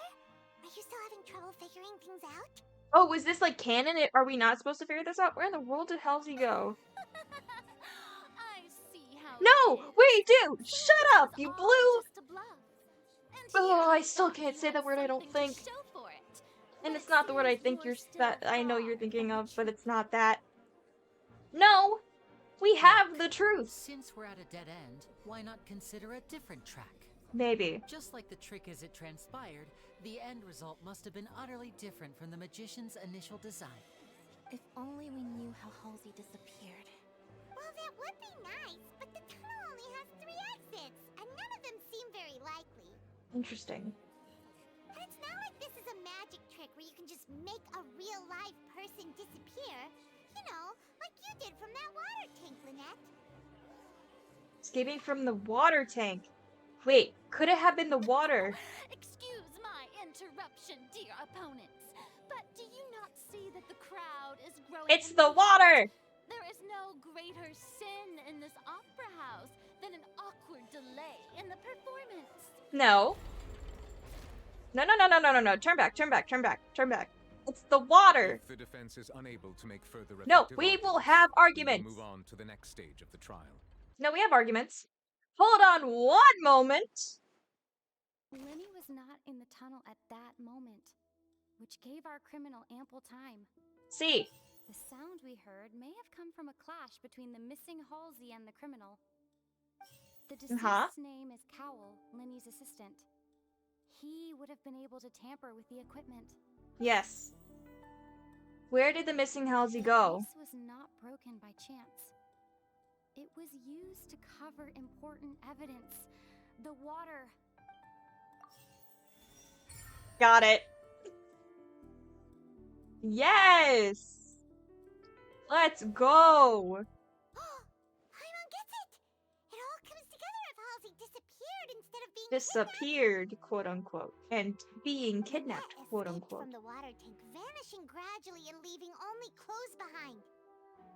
Are you still having trouble figuring things out? Oh, was this like canon? Are we not supposed to figure this out? Where in the world did Halsey go? I see how No! Wait, dude! Shut up! You blew... just a bluff. And Oh, here I still thought can't you say had the word I don't something to think. show for it. And But it's it not the word I seems think you're that still I know you're far thinking from of, the but truth. it's not that. No! We have the truth! Since we're at a dead end, why not consider a different track? Maybe. Just like the trick as it transpired, the end result must have been utterly different from the magician's initial design. If only we knew how Halsey disappeared. Well, that would be nice, but the tunnel only has 3 exits, and none of them seem very likely. Interesting. And it's not like this is a magic trick where you can just make a real live person disappear. You know, like you did from that water tank, Lynette. Escaping from the water tank. Wait, could it have been the water? Excuse my interruption, dear opponents, but do you not see that the crowd is growing It's the impatient? water! There is no greater sin in this opera house than an awkward delay in the performance. No. No. Turn back. It's the water! If the defense is unable to make further No, effective we will arguments, have we will arguments. move on to the next stage of the trial. No, we have arguments. Hold on 1 moment! Linny was not in the tunnel at that moment, which gave our criminal ample time. See. The sound we heard may have come from a clash between the missing Halsey and the criminal. The deceased's name is Cowell, Linny's assistant. He would have been able to tamper with the equipment. Yes. Where did the missing Halsey go? This was not broken by chance. It was used to cover important evidence. The water. Got it. Yes! Let's go! Paimon gets it! It all comes together if Halsey disappeared instead of being Disappeared, quote unquote, and being kidnapped. kidnapped, quote unquote. From the water tank, vanishing gradually and leaving only clothes behind.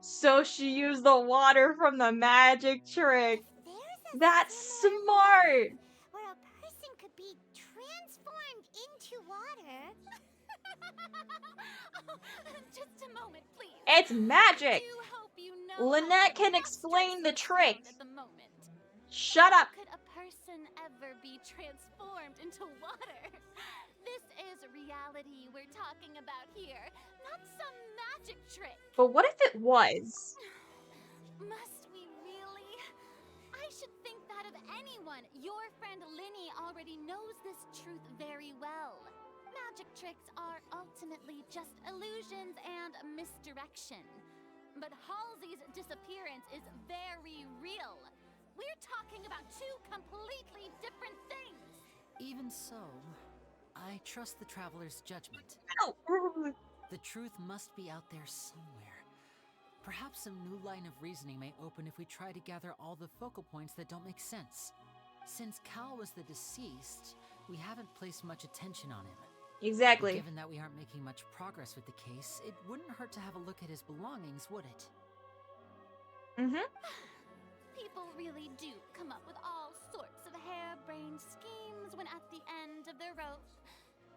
So she used the water from the magic trick. There's a That's similar smart! where a person could be transformed into water. Oh, just a moment, please. It's magic! I do hope you know Lynette how can explain the trick. at the moment. Shut up! Could a person ever be transformed into water? This is reality we're talking about here, not some magic trick. But what if it was? Must we really? I should think that of anyone. Your friend Linny already knows this truth very well. Magic tricks are ultimately just illusions and misdirection. But Halsey's disappearance is very real. We're talking about 2 completely different things. Even so, I trust the traveler's judgment. No. The truth must be out there somewhere. Perhaps some new line of reasoning may open if we try to gather all the focal points that don't make sense. Since Cal was the deceased, we haven't placed much attention on him. Exactly. Given that we aren't making much progress with the case, it wouldn't hurt to have a look at his belongings, would it? Mm-hmm. People really do come up with all sorts of harebrained schemes when at the end of their rope.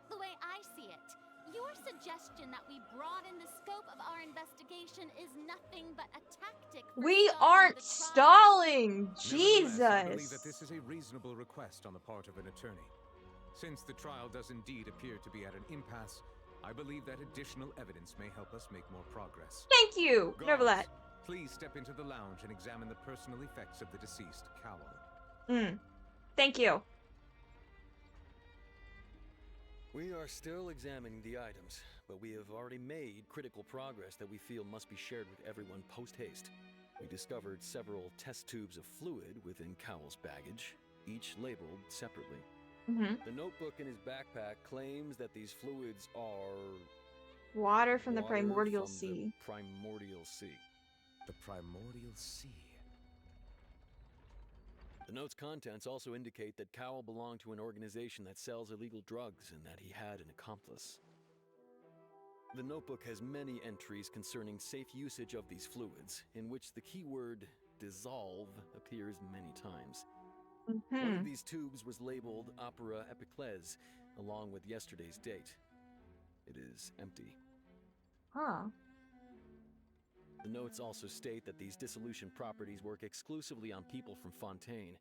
The way I see it, your suggestion that we broaden the scope of our investigation is nothing but a tactic for We stalling aren't the trial. stalling! Nevertheless, I believe Jesus! that this is a reasonable request on the part of an attorney. Since the trial does indeed appear to be at an impasse, I believe that additional evidence may help us make more progress. Thank you, Guards, Nervalet. please step into the lounge and examine the personal effects of the deceased Cowl. Thank you. We are still examining the items, but we have already made critical progress that we feel must be shared with everyone post-haste. We discovered several test tubes of fluid within Cowell's baggage, each labeled separately. The notebook in his backpack claims that these fluids are... Water from the water primordial from sea. The primordial sea. The primordial sea. The note's contents also indicate that Cowell belonged to an organization that sells illegal drugs and that he had an accomplice. The notebook has many entries concerning safe usage of these fluids, in which the keyword dissolve appears many times. One of these tubes was labeled Opera Epiclese, along with yesterday's date. It is empty. Huh. The notes also state that these dissolution properties work exclusively on people from Fontaine.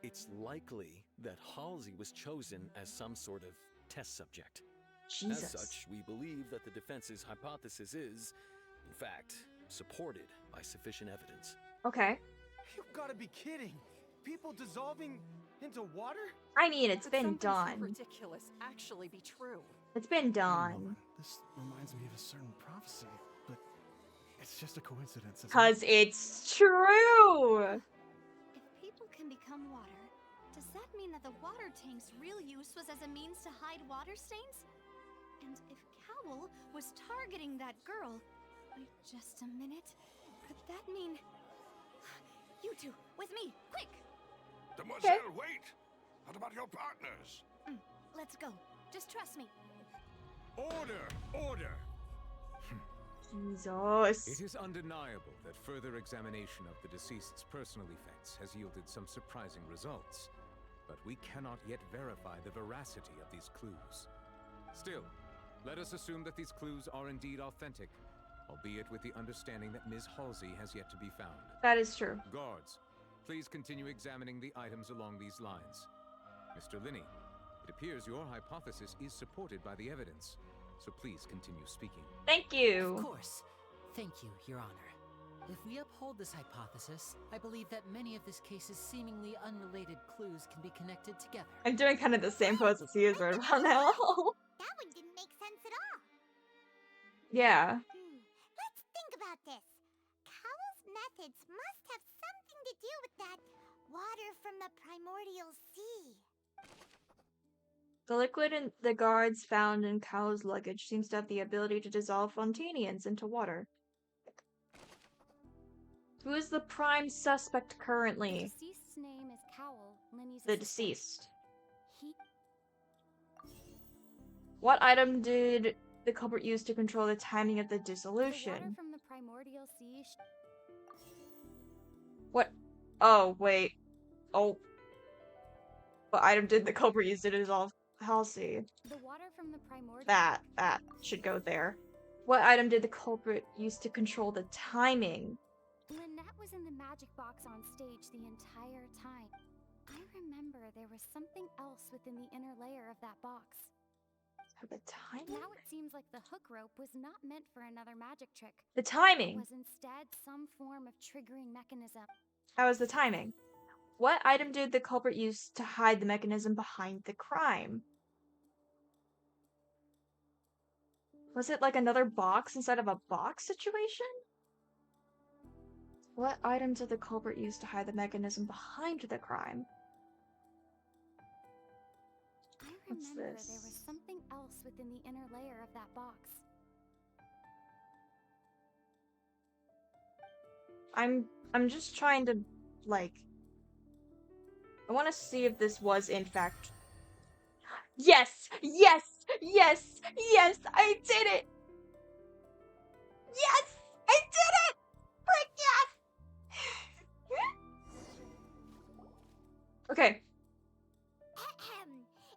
It's likely that Halsey was chosen as some sort of test subject. Jesus. As such, we believe that the defense's hypothesis is, in fact, supported by sufficient evidence. Okay. You've got to be kidding! People dissolving into water? I mean, it's Could been something so done. ridiculous actually be true? It's been done. This reminds me of a certain prophecy, but it's just a coincidence, isn't it? Cause it's true! If people can become water, does that mean that the water tank's real use was as a means to hide water stains? And if Cowell was targeting that girl... Wait just a minute. Could that mean... You two, with me, quick! Demoiselle, wait! What about your partners? Let's go. Just trust me. Order! Order! Jesus. It is undeniable that further examination of the deceased's personal effects has yielded some surprising results, but we cannot yet verify the veracity of these clues. Still, let us assume that these clues are indeed authentic, albeit with the understanding that Ms. Halsey has yet to be found. That is true. Guards, please continue examining the items along these lines. Mr. Linney, it appears your hypothesis is supported by the evidence, so please continue speaking. Thank you. Of course. Thank you, Your Honor. If we uphold this hypothesis, I believe that many of this case's seemingly unrelated clues can be connected together. I'm doing kind of the same pose as he is right about now. That one didn't make sense at all. Yeah. Let's think about this. Cowell's methods must have something to do with that water from the primordial sea. The liquid in the guards found in Cowell's luggage seems to have the ability to dissolve Fontanians into water. Who is the prime suspect The currently? deceased's name is Cowell, Linny's The assistant. deceased. He... What item did the culprit use to control the timing of the The water dissolution? from the primordial sea... What? Oh, wait. Oh. What item did the culprit use to dissolve Halsey? The water from the primordial... That should go there. What item did the culprit use to control the timing? Lynette was in the magic box on stage the entire time. I remember there was something else within the inner layer of that box. The timing? Now it seems like the hook rope was not meant for another magic trick. The It timing. was instead some form of triggering mechanism. How was the timing? What item did the culprit use to hide the mechanism behind the crime? Was it like another box inside of a box situation? What item did the culprit use to hide the mechanism behind the crime? I What's remember this? there was something else within the inner layer of that box. I'm just trying to, like, I want to see if this was in fact. Yes! Yes! Yes! Yes! I did it! Yes! I did it! Frick yes! Okay.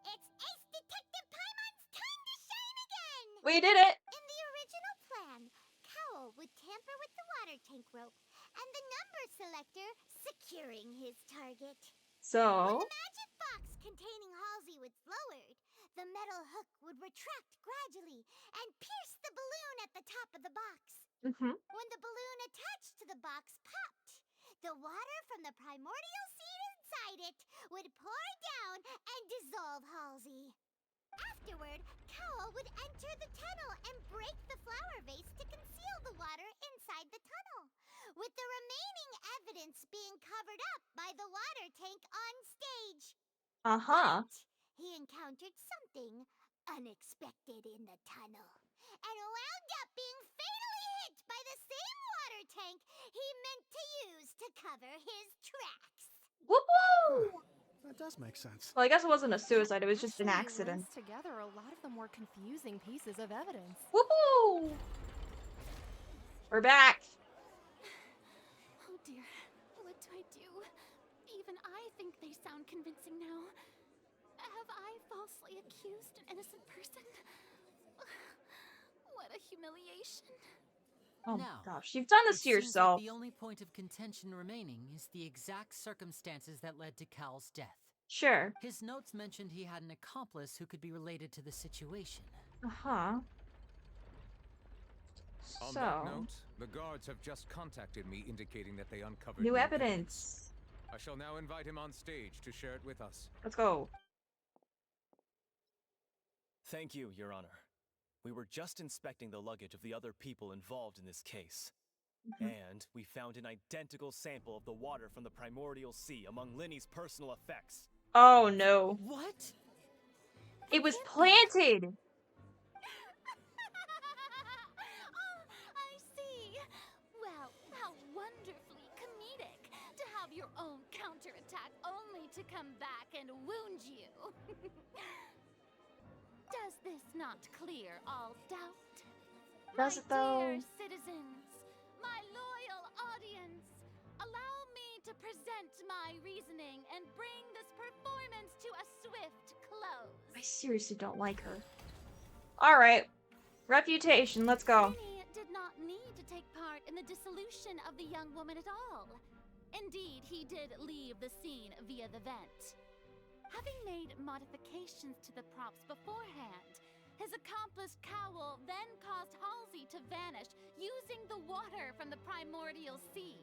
It's Ace Detective Paimon's time to shine again! We did it! In the original plan, Cowl would tamper with the water tank rope and the number selector securing his target. When So. the magic box containing Halsey was lowered, the metal hook would retract gradually and pierce the balloon at the top of the box. When the balloon attached to the box popped, the water from the primordial seed inside it would pour down and dissolve Halsey. Afterward, Cowl would enter the tunnel and break the flower vase to conceal the water inside the tunnel, with the remaining evidence being covered up by the water tank on stage. But he encountered something unexpected in the tunnel, and wound up being fatally hit by the same water tank he meant to use to cover his tracks. Woo-hoo! That does make sense. Well, I guess it wasn't a suicide, it was just an accident. Links together a lot of the more confusing pieces of evidence. Woohoo! We're back! Oh dear, what do I do? Even I think they sound convincing now. Have I falsely accused an innocent person? What a humiliation. Oh now, gosh, you've done this to it yourself. Seems like the only point of contention remaining is the exact circumstances that led to Cal's death. Sure. His notes mentioned he had an accomplice who could be related to the situation. On that note, the guards have just contacted me indicating that they uncovered new evidence. I shall now invite him on stage to share it with us. Let's go. Thank you, Your Honor. We were just inspecting the luggage of the other people involved in this case. And we found an identical sample of the water from the primordial sea among Linny's personal effects. Oh no. What? It was planted! Oh, I see. Well, how wonderfully comedic to have your own counterattack only to come back and wound you. Does this not clear all doubt? Does it though? My dear citizens, my loyal audience, allow me to present my reasoning and bring this performance to a swift close. I seriously don't like her. Alright. Reputation, let's go. Lenny did not need to take part in the dissolution of the young woman at all. Indeed, he did leave the scene via the vent. Having made modifications to the props beforehand, his accomplice Cowl then caused Halsey to vanish using the water from the primordial sea.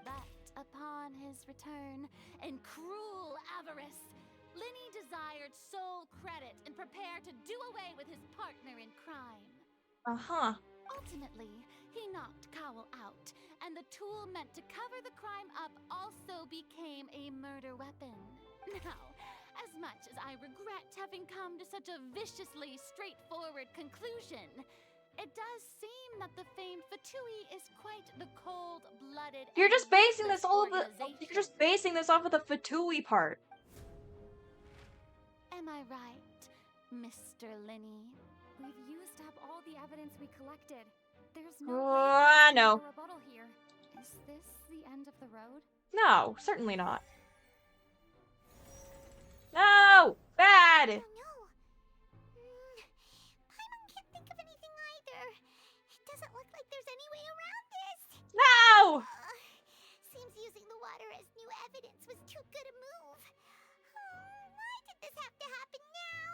But upon his return, in cruel avarice, Linny desired sole credit and prepared to do away with his partner in crime. Ultimately, he knocked Cowl out, and the tool meant to cover the crime up also became a murder weapon. Now, as much as I regret having come to such a viciously straightforward conclusion, it does seem that the famed Fatui is quite the cold-blooded. You're just basing this off of the Fatui part. Am I right, Mr. Linny? We've used up all the evidence we collected. There's no I know. rebuttal here. Is this the end of the road? No, certainly not. No! Bad! Oh no! Paimon can't think of anything either. It doesn't look like there's any way around this. No! Seems using the water as new evidence was too good a move. Why did this have to happen now?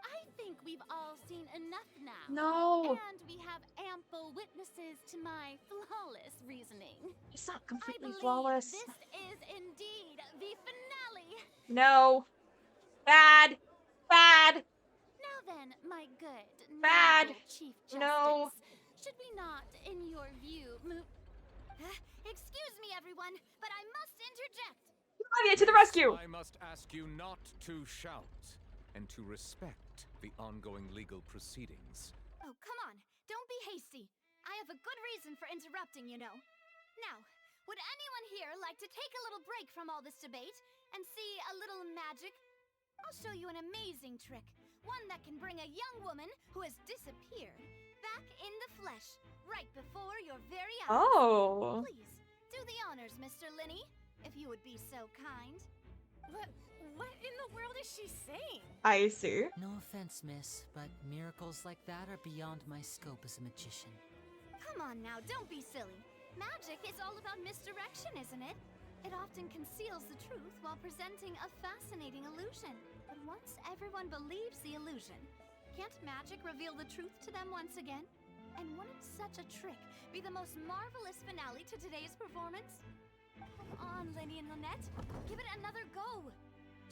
I think we've all seen enough now. No! And we have ample witnesses to my flawless reasoning. It's not completely I believe flawless. this is indeed the finale. No. Bad. Bad. Now then, my good, Bad. noble Chief Justice, No. should we not, in your view, move... Excuse me, everyone, but I must interject. Claudia, to the rescue! I must ask you not to shout and to respect the ongoing legal proceedings. Oh, come on. Don't be hasty. I have a good reason for interrupting, you know. Now, Would anyone here like to take a little break from all this debate and see a little magic? I'll show you an amazing trick. One that can bring a young woman who has disappeared back in the flesh, right before your very eyes. Oh. Please, do the honors, Mr. Linny, if you would be so kind. What in the world is she saying? I see. No offense, miss, but miracles like that are beyond my scope as a magician. Come on now, don't be silly. Magic is all about misdirection, isn't it? It often conceals the truth while presenting a fascinating illusion. But once everyone believes the illusion, can't magic reveal the truth to them once again? And wouldn't such a trick be the most marvelous finale to today's performance? Come on, Linny and Lynette. Give it another go.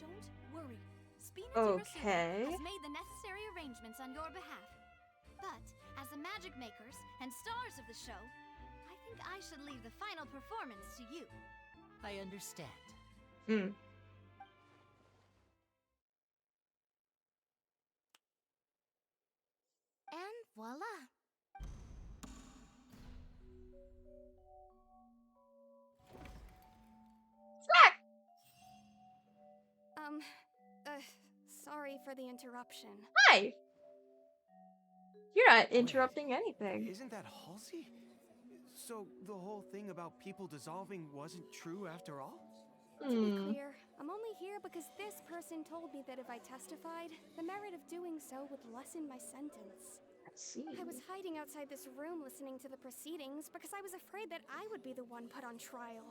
Don't worry. Spina Okay. has made the necessary arrangements on your behalf. But as the magic makers and stars of the show, I think I should leave the final performance to you. I understand. Hmm. And voila. Sorry for the interruption. Hi. You're not interrupting anything. Isn't that Halsey? So the whole thing about people dissolving wasn't true after all? To be clear, I'm only here because this person told me that if I testified, the merit of doing so would lessen my sentence. I see. I was hiding outside this room listening to the proceedings because I was afraid that I would be the one put on trial.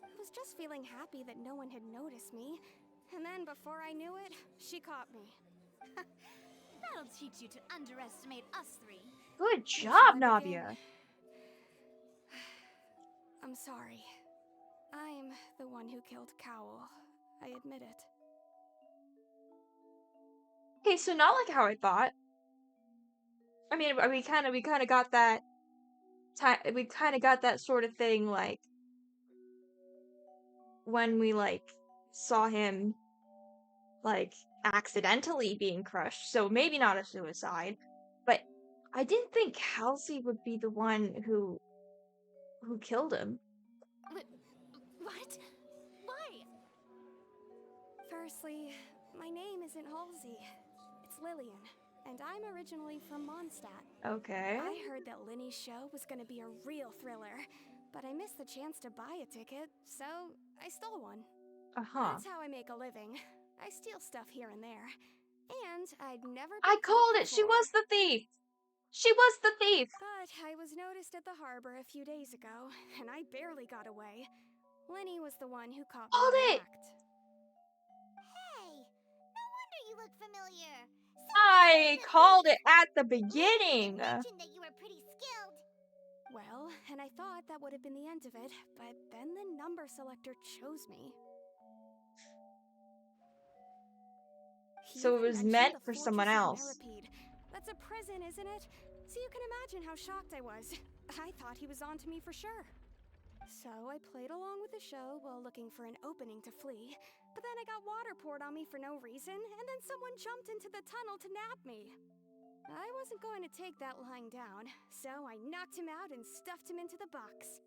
I was just feeling happy that no one had noticed me, and then before I knew it, she caught me. That'll teach you to underestimate us three. Good job, Navia. I'm sorry. I'm the one who killed Cowl. I admit it. Okay, so not like how I thought. I mean, we kind of got that. We kind of got that sort of thing, like when we saw him accidentally being crushed. So maybe not a suicide, but I didn't think Halsey would be the one who killed him. What? Why? Firstly, my name isn't Halsey. It's Lillian, and I'm originally from Mondstadt. Okay. I heard that Linny's show was gonna be a real thriller, but I missed the chance to buy a ticket, so I stole one. That's how I make a living. I steal stuff here and there. And I'd never been I called it! before. She was the thief! She was the thief! But I was noticed at the harbor a few days ago, and I barely got away. Lenny was the one who caught me in the act. Hey, no wonder you look familiar. I called it at the beginning! You mentioned that you were pretty skilled. Well, and I thought that would have been the end of it, but then the number selector chose me. So it was meant for someone else. That's a prison, isn't it? So you can imagine how shocked I was. I thought he was onto me for sure. So I played along with the show while looking for an opening to flee. But then I got water poured on me for no reason, and then someone jumped into the tunnel to nab me. I wasn't going to take that lying down, so I knocked him out and stuffed him into the box.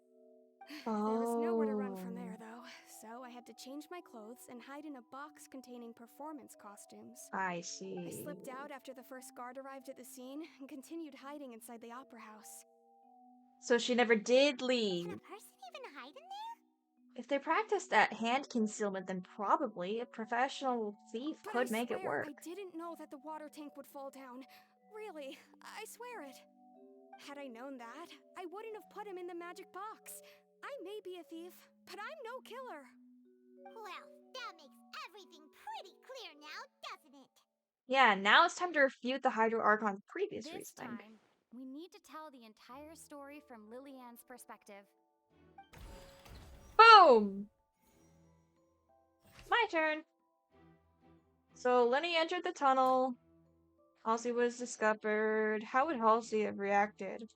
There was nowhere to run from there, though, so I had to change my clothes and hide in a box containing performance costumes. I see. I slipped out after the first guard arrived at the scene and continued hiding inside the opera house. So she never did leave. Can a person even hide in there? If they practiced at hand concealment, then probably a professional thief could make it work. I didn't know that the water tank would fall down. Really, I swear it. Had I known that, I wouldn't have put him in the magic box. I may be a thief, but I'm no killer. Well, that makes everything pretty clear now, doesn't it? Yeah, now it's time to refute the Hydro Archon's previous This reasoning. time, we need to tell the entire story from Lillian's perspective. Boom! My turn. So Lenny entered the tunnel. Halsey was discovered. How would Halsey have reacted?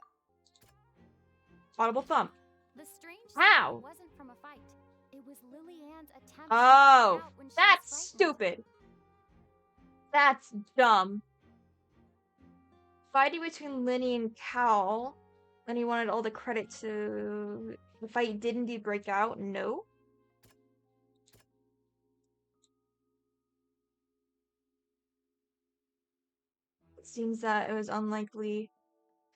Audible thump. The strange How? sound wasn't from a fight. It was Lillian's attempt Oh, to get out when she that's was stupid. That's dumb. Fighting between Lenny and Cal. Lenny wanted all the credit to The fight did indeed break out. No. It seems that it was unlikely.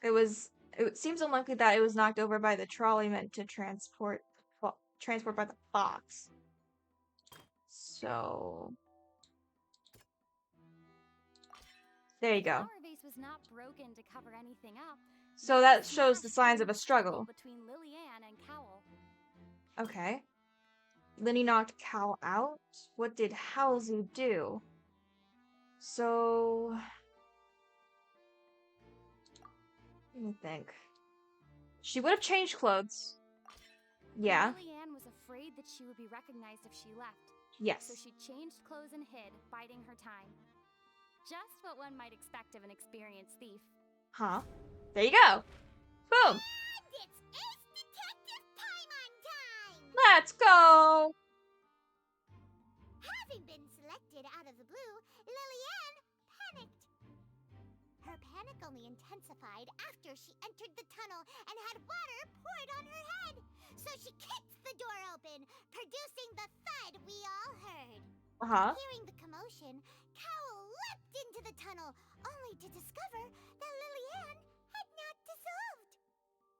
It seems unlikely that it was knocked over by the trolley meant to transport by the box. So there you The go. flower vase was not broken to cover anything up. So that shows the signs of a struggle. Between Lillian and Cowell. Okay. Linny knocked Cal out. What did Halsey do? So let me think. She would have changed clothes. Yeah. Lillian was afraid that she would be recognized if she left. Yes. So she changed clothes and hid, biding her time. Just what one might expect of an experienced thief. Huh? There you go. Boom. And it's Ace Detective Paimon time! Let's go. Having been selected out of the blue, Lillian panicked. Her panic only intensified after she entered the tunnel and had water poured on her head. So she kicked the door open, producing the thud we all heard. Hearing the commotion, Cowell leapt into the tunnel, only to discover that Lillian had not dissolved.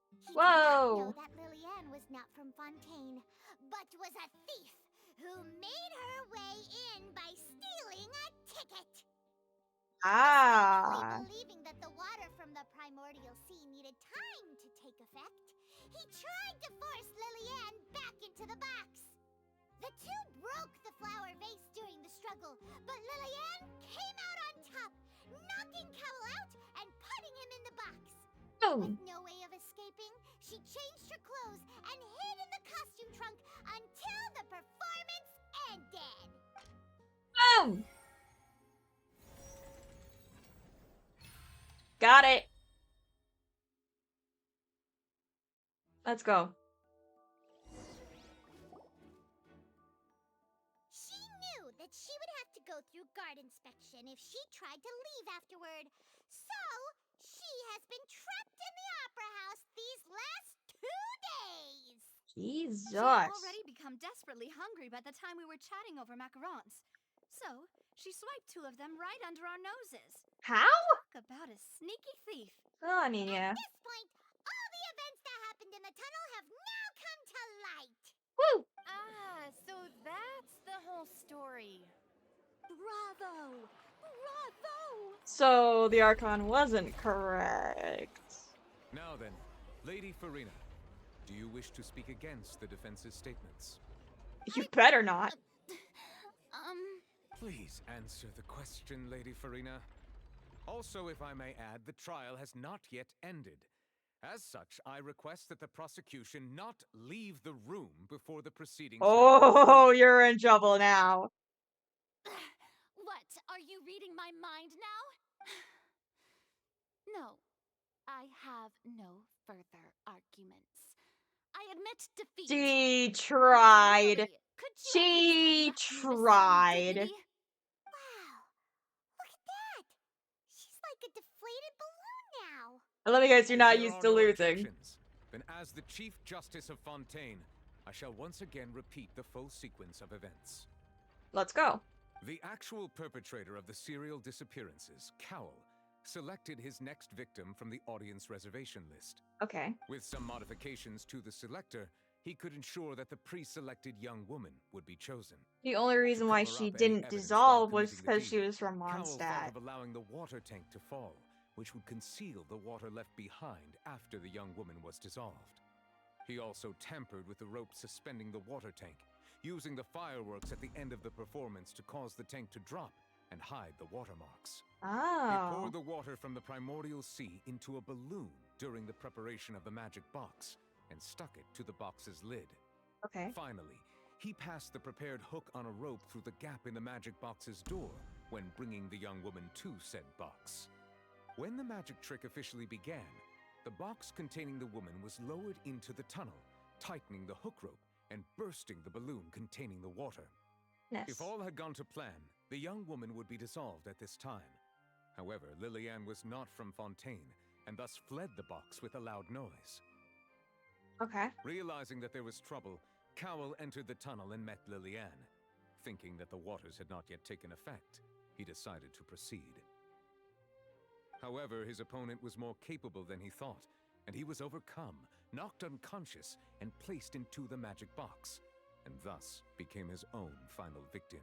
He did not know that Lillian was not from Fontaine, but was a thief who made her way in by stealing a ticket. Believing that the water from the primordial sea needed time to take effect, he tried to force Lillian back into the box. The two broke the flower vase during the struggle, but Lillian came out on top, knocking Cowell out and putting him in the box. With no way of escaping, she changed her clothes and hid in the costume trunk until the performance ended. Boom! Got it. Let's go. She knew that she would have to go through guard inspection if she tried to leave afterward. So, she has been trapped in the opera house these last 2 days. Jesus. She had already become desperately hungry by the time we were chatting over macarons. So, she swiped 2 of them right under our noses. How? Talk about a sneaky thief. Oh, I mean, yeah. At this point, all the events that happened in the tunnel have now come to light. Woo! Ah, so that's the whole story. Bravo! Bravo! So the Archon wasn't correct. Now then, Lady Farina, do you wish to speak against the defense's statements? You better not. Please answer the question, Lady Farina. Also, if I may add, the trial has not yet ended. As such, I request that the prosecution not leave the room before the proceedings. Oh, you're in trouble now. What? Are you reading my mind now? No, I have no further arguments. I admit defeat. She tried. Really, could you She at least have left me with some tried. dignity? Wow, look at that. She's like a deflated balloon now. I love you guys, you're not If there used are to no losing. objections, then as the Chief Justice of Fontaine, I shall once again repeat the full sequence of events. Let's go. The actual perpetrator of the serial disappearances, Cowell, selected his next victim from the audience reservation list. Okay. With some modifications to the selector, he could ensure that the pre-selected young woman would be chosen. The only reason why cover she up any didn't evidence dissolve while was committing the because she deed, was from Cowell thought Mondstadt. of allowing the water tank to fall, which would conceal the water left behind after the young woman was dissolved. He also tampered with the rope suspending the water tank, using the fireworks at the end of the performance to cause the tank to drop and hide the watermarks. He Oh. poured the water from the primordial sea into a balloon during the preparation of the magic box and stuck it to the box's lid. Okay. Finally, he passed the prepared hook on a rope through the gap in the magic box's door when bringing the young woman to said box. When the magic trick officially began, the box containing the woman was lowered into the tunnel, tightening the hook rope and bursting the balloon containing the water. Yes. If all had gone to plan, the young woman would be dissolved at this time. However, Lillian was not from Fontaine, and thus fled the box with a loud noise. Okay. Realizing that there was trouble, Cowell entered the tunnel and met Liliane. Thinking that the waters had not yet taken effect, he decided to proceed. However, his opponent was more capable than he thought, and he was overcome, knocked unconscious, and placed into the magic box, and thus became his own final victim.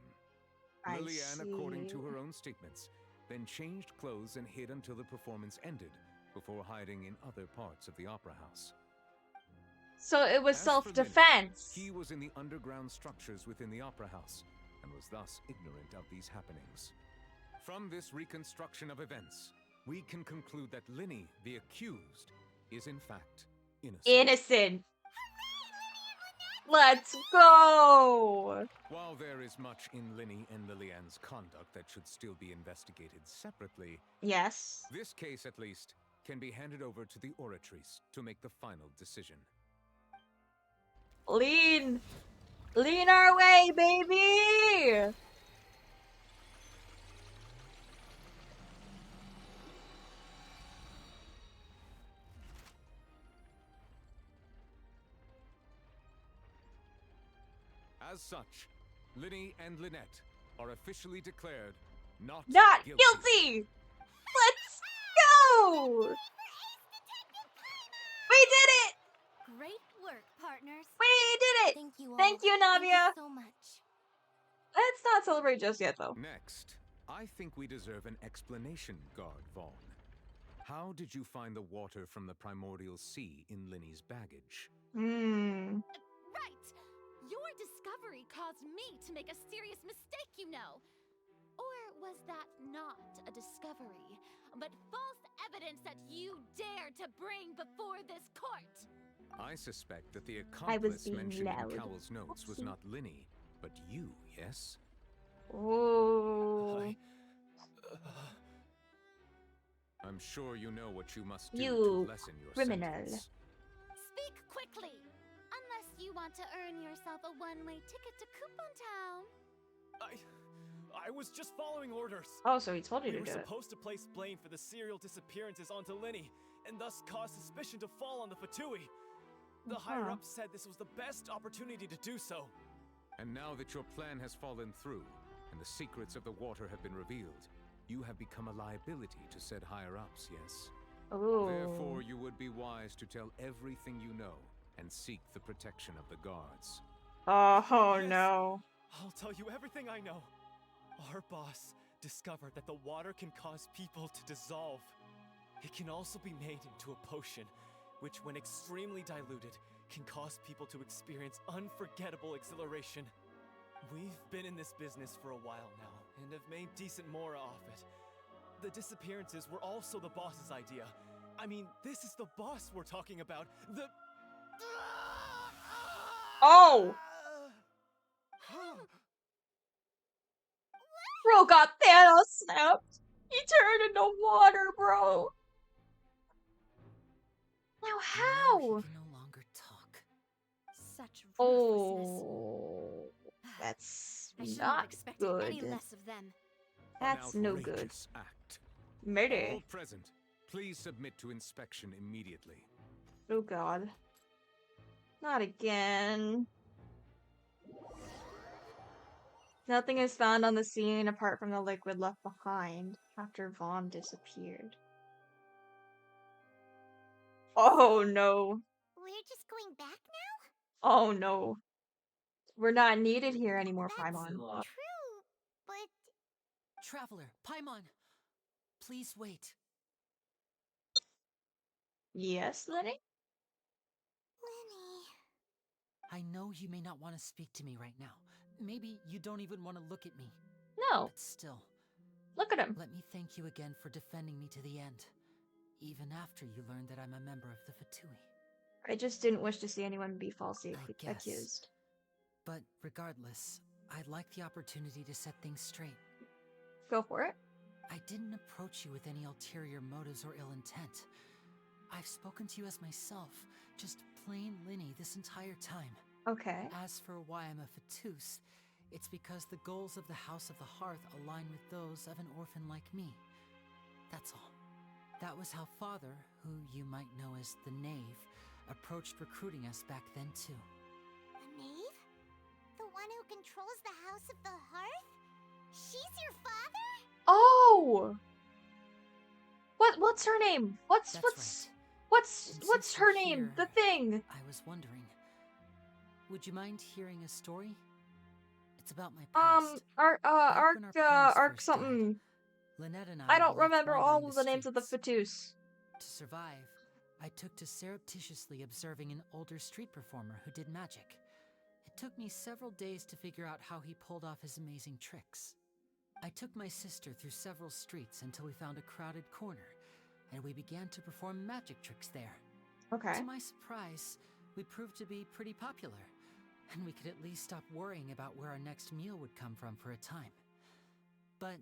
Liliane, according to her own statements, then changed clothes and hid until the performance ended, before hiding in other parts of the opera house. So it was self-defense. He was in the underground structures within the opera house, and was thus ignorant of these happenings. From this reconstruction of events, we can conclude that Linny, the accused, is in fact innocent. Innocent. Let's go! While there is much in Linny and Liliane's conduct that should still be investigated separately, yes, this case at least can be handed over to the Oratrice to make the final decision. Lean our way, baby! As such, Linny and Lynette are officially declared not guilty! Let's go! We did it! Great work, partners. We did it! Thank you all. Thank you, Navia. Thank you so much. Let's not celebrate just yet, though. Next, I think we deserve an explanation, Guard Vaughn. How did you find the water from the primordial sea in Linny's baggage? Right! Your discovery caused me to make a serious mistake, you know. Or was that not a discovery, but false evidence that you dared to bring before this court? I suspect that the accomplice mentioned in Cowell's notes was not Linny, but you, yes? Oh. I'm sure you know what you must do You to lessen your criminal. sentence. Speak quickly! Unless you want to earn yourself a one-way ticket to Coupon Town. I was just following orders. Oh, so he told you to We do were it. supposed to place blame for the serial disappearances onto Linny, and thus cause suspicion to fall on the Fatui. The higher-ups said this was the best opportunity to do so. And now that your plan has fallen through, and the secrets of the water have been revealed, you have become a liability to said higher-ups, yes? Oh. Therefore, you would be wise to tell everything you know, and seek the protection of the guards. Oh, Yes. no. I'll tell you everything I know. Our boss discovered that the water can cause people to dissolve. It can also be made into a potion, which when extremely diluted, can cause people to experience unforgettable exhilaration. We've been in this business for a while now, and have made decent mora off it. The disappearances were also the boss's idea. I mean, this is the boss we're talking about. The... Oh! Bro got Thanos snapped. He turned into water, bro. Now how? He can no longer talk. Such ruthlessness. Oh, that's I shouldn't have not expected good. any less of them. That's An no good. outrageous act. Murder. All present, please submit to inspection immediately. Oh god. Not again. Nothing is found on the scene apart from the liquid left behind after Vaughn disappeared. Oh no. We're just going back now? Oh no. We're not needed here anymore, Paimon. True, but... Traveler, Paimon, please wait. Yes, Lenny? Lenny... I know you may not want to speak to me right now. Maybe you don't even want to look at me. No. But still. Look at him. Let me thank you again for defending me to the end. Even after you learned that I'm a member of the Fatui. I just didn't wish to see anyone be falsely I guess. accused. But regardless, I'd like the opportunity to set things straight. Go for it. I didn't approach you with any ulterior motives or ill intent. I've spoken to you as myself, just plain Linny this entire time. Okay. As for why I'm a Fatus, it's because the goals of the House of the Hearth align with those of an orphan like me. That's all. That was how Father, who you might know as the Knave, approached recruiting us back then too. A knave? The one who controls the House of the Hearth? She's your father? Oh! What's her name? What's her name? The thing. I was wondering, would you mind hearing a story? It's about my past. Arc something. Lynette and I were don't left remember wandering all of the names of the streets. Fatus. To survive, I took to surreptitiously observing an older street performer who did magic. It took me several days to figure out how he pulled off his amazing tricks. I took my sister through several streets until we found a crowded corner, and we began to perform magic tricks there. Okay. To my surprise, we proved to be pretty popular, and we could at least stop worrying about where our next meal would come from for a time. But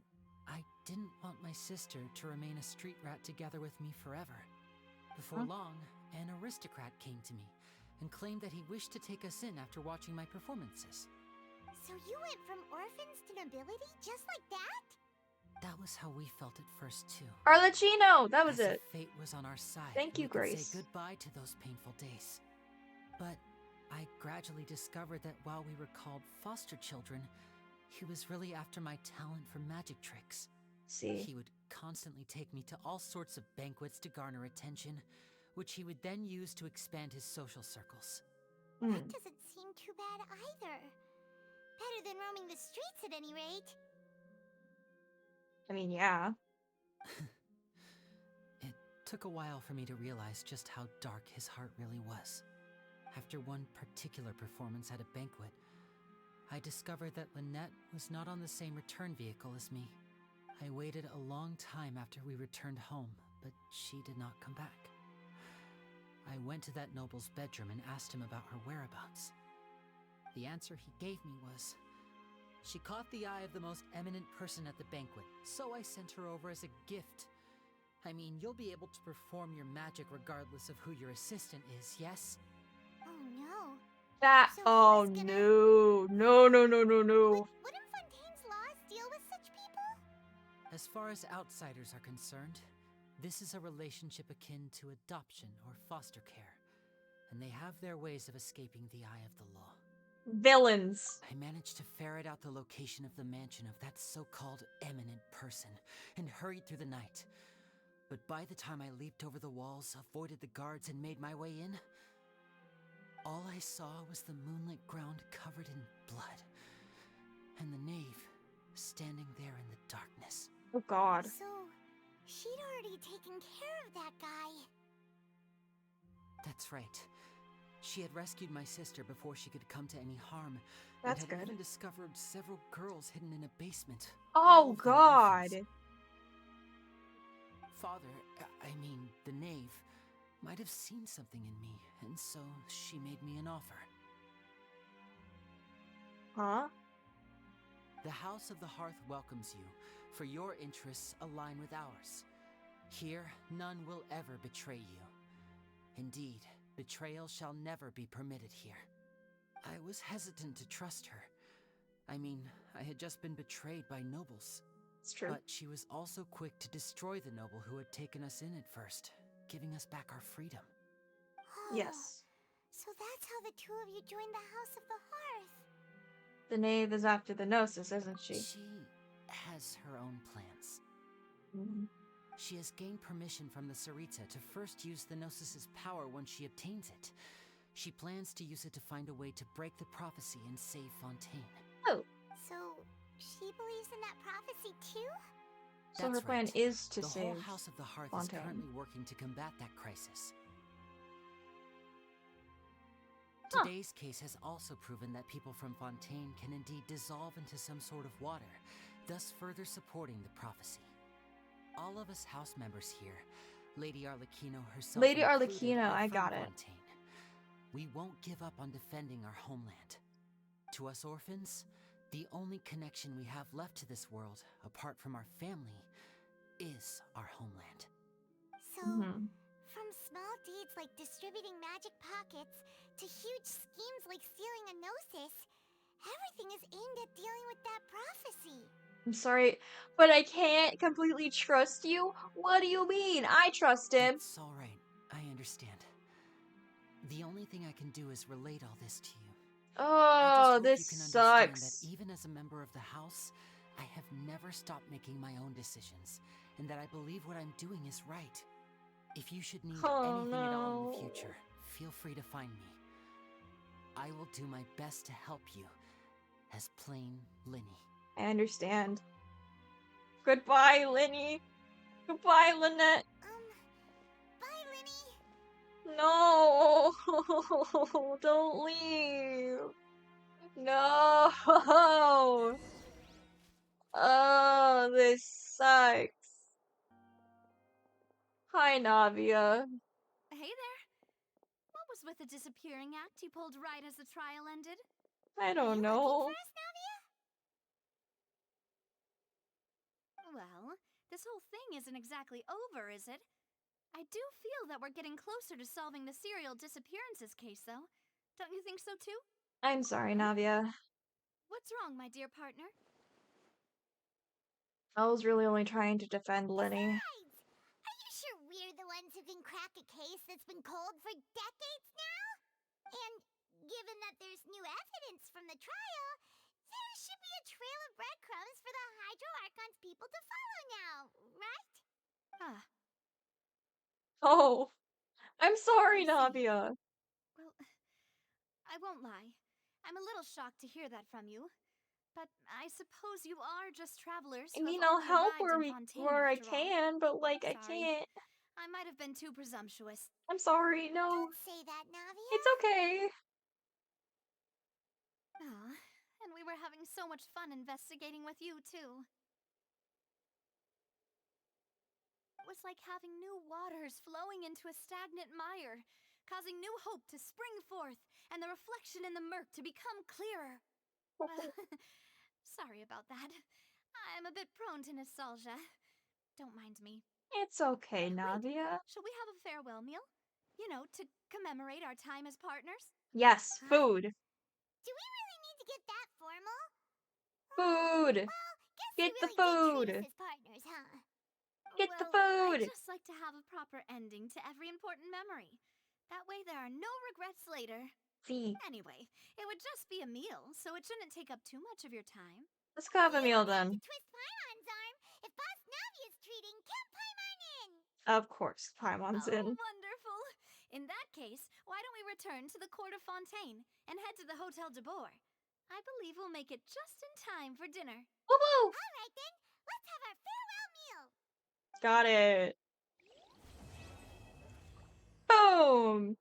I didn't want my sister to remain a street rat together with me forever. Before long, an aristocrat came to me and claimed that he wished to take us in after watching my performances. So you went from orphans to nobility just like that? That was how we felt at first too. Arlecchino! That was As it. if fate was on our side. Thank you, we could Grace. say goodbye to those painful days. But I gradually discovered that while we were called foster children, he was really after my talent for magic tricks. See? He would constantly take me to all sorts of banquets to garner attention, which he would then use to expand his social circles. That doesn't seem too bad either. Better than roaming the streets at any rate. I mean, yeah. It took a while for me to realize just how dark his heart really was. After one particular performance at a banquet, I discovered that Lynette was not on the same return vehicle as me. I waited a long time after we returned home, but she did not come back. I went to that noble's bedroom and asked him about her whereabouts. The answer he gave me was, she caught the eye of the most eminent person at the banquet, so I sent her over as a gift. I mean, you'll be able to perform your magic regardless of who your assistant is, yes? Oh no. No. Wouldn't Fontaine's laws deal with such people? As far as outsiders are concerned, this is a relationship akin to adoption or foster care, and they have their ways of escaping the eye of the law. Villains. I managed to ferret out the location of the mansion of that so-called eminent person and hurried through the night. But by the time I leaped over the walls, avoided the guards, and made my way in, all I saw was the moonlit ground covered in blood, and the knave standing there in the darkness. Oh God. So, she'd already taken care of that guy. That's right. She had rescued my sister before she could come to any harm. That's and had good. even discovered several girls hidden in a basement. Oh God. Father, the knave, might have seen something in me, and so she made me an offer. Huh? The House of the Hearth welcomes you, for your interests align with ours. Here, none will ever betray you. Indeed, betrayal shall never be permitted here. I was hesitant to trust her. I had just been betrayed by nobles. It's true. But she was also quick to destroy the noble who had taken us in at first, giving us back our freedom. Yes. So that's how the two of you joined the House of the Hearth. The knave is after the Gnosis, isn't she? She has her own plans. She has gained permission from the Tsaritsa to first use the Gnosis' power once she obtains it. She plans to use it to find a way to break the prophecy and save Fontaine. Oh. So, she believes in that prophecy too? So her plan is to save The whole House of the Hearth Fontaine. is currently working to combat that crisis. Huh. Today's case has also proven that people from Fontaine can indeed dissolve into some sort of water, thus further supporting the prophecy. All of us house members here, Lady Arlecchino herself Lady included, Arlecchino, are I from got it. Fontaine. We won't give up on defending our homeland. To us orphans, the only connection we have left to this world, apart from our family, is our homeland. So, from small deeds like distributing magic pockets to huge schemes like stealing a Gnosis, everything is aimed at dealing with that prophecy. I'm sorry, but I can't completely trust you? What do you mean? I trust him. It's all right. I understand. The only thing I can do is relate all this to you. I just Oh, hope this you can understand that sucks. even as a member of the house, I have never stopped making my own decisions, and that I believe what I'm doing is right. If you should need Oh anything at all in the no. future, feel free to find me. I will do my best to help you, as plain Linny. I understand. Goodbye, Linny. Goodbye, Lynette. Bye, Linny. No, don't leave. No. Oh, this sucks. Hi, Navia. Hey there. What was with the disappearing act you pulled right as the trial ended? I Are don't you looking know. for us, Navia? Well, this whole thing isn't exactly over, is it? I do feel that we're getting closer to solving the serial disappearances case, though. Don't you think so, too? I'm sorry, Huh? Navia. What's wrong, my dear partner? I was really only trying to defend Linny. Besides, are you sure we're the ones who can crack a case that's been cold for decades now? And given that there's new evidence from the trial, there should be a trail of breadcrumbs for the Hydro Archon's people to follow now, right? Ah, Oh, I'm sorry, I see. Navia. Well, I won't lie. I'm a little shocked to hear that from you. But I suppose you are just travelers I who have mean, I'll only help arrived in Fontaine where I after all. can, but like I Sorry. can't. I might have been too presumptuous. I'm sorry. No, Don't say that, Navia. it's okay. Ah, and we were having so much fun investigating with you, too. It was like having new waters flowing into a stagnant mire, causing new hope to spring forth, and the reflection in the murk to become clearer. Sorry about that. I'm a bit prone to nostalgia. Don't mind me. It's okay, Wait, Navia. shall we have a farewell meal? You know, to commemorate our time as partners? Yes, Huh? food. Do we really need to get that formal? Food. Well, guess you Get the really did treat food. us as partners, huh? Get the Well, I'd food. just like to have a proper ending to every important memory. That way there are no regrets later. See, Anyway, it would just be a meal, so it shouldn't take up too much of your time. let's go have a You meal don't have to then. twist Paimon's arm. If Boss Navia's treating, count Paimon in. Of course, Paimon's Oh, in. wonderful! In that case, why don't we return to the Court of Fontaine and head to the Hotel de Boer? I believe we'll make it just in time for dinner. Woo woo! All right then, let's have our farewell meal. Got it. Boom!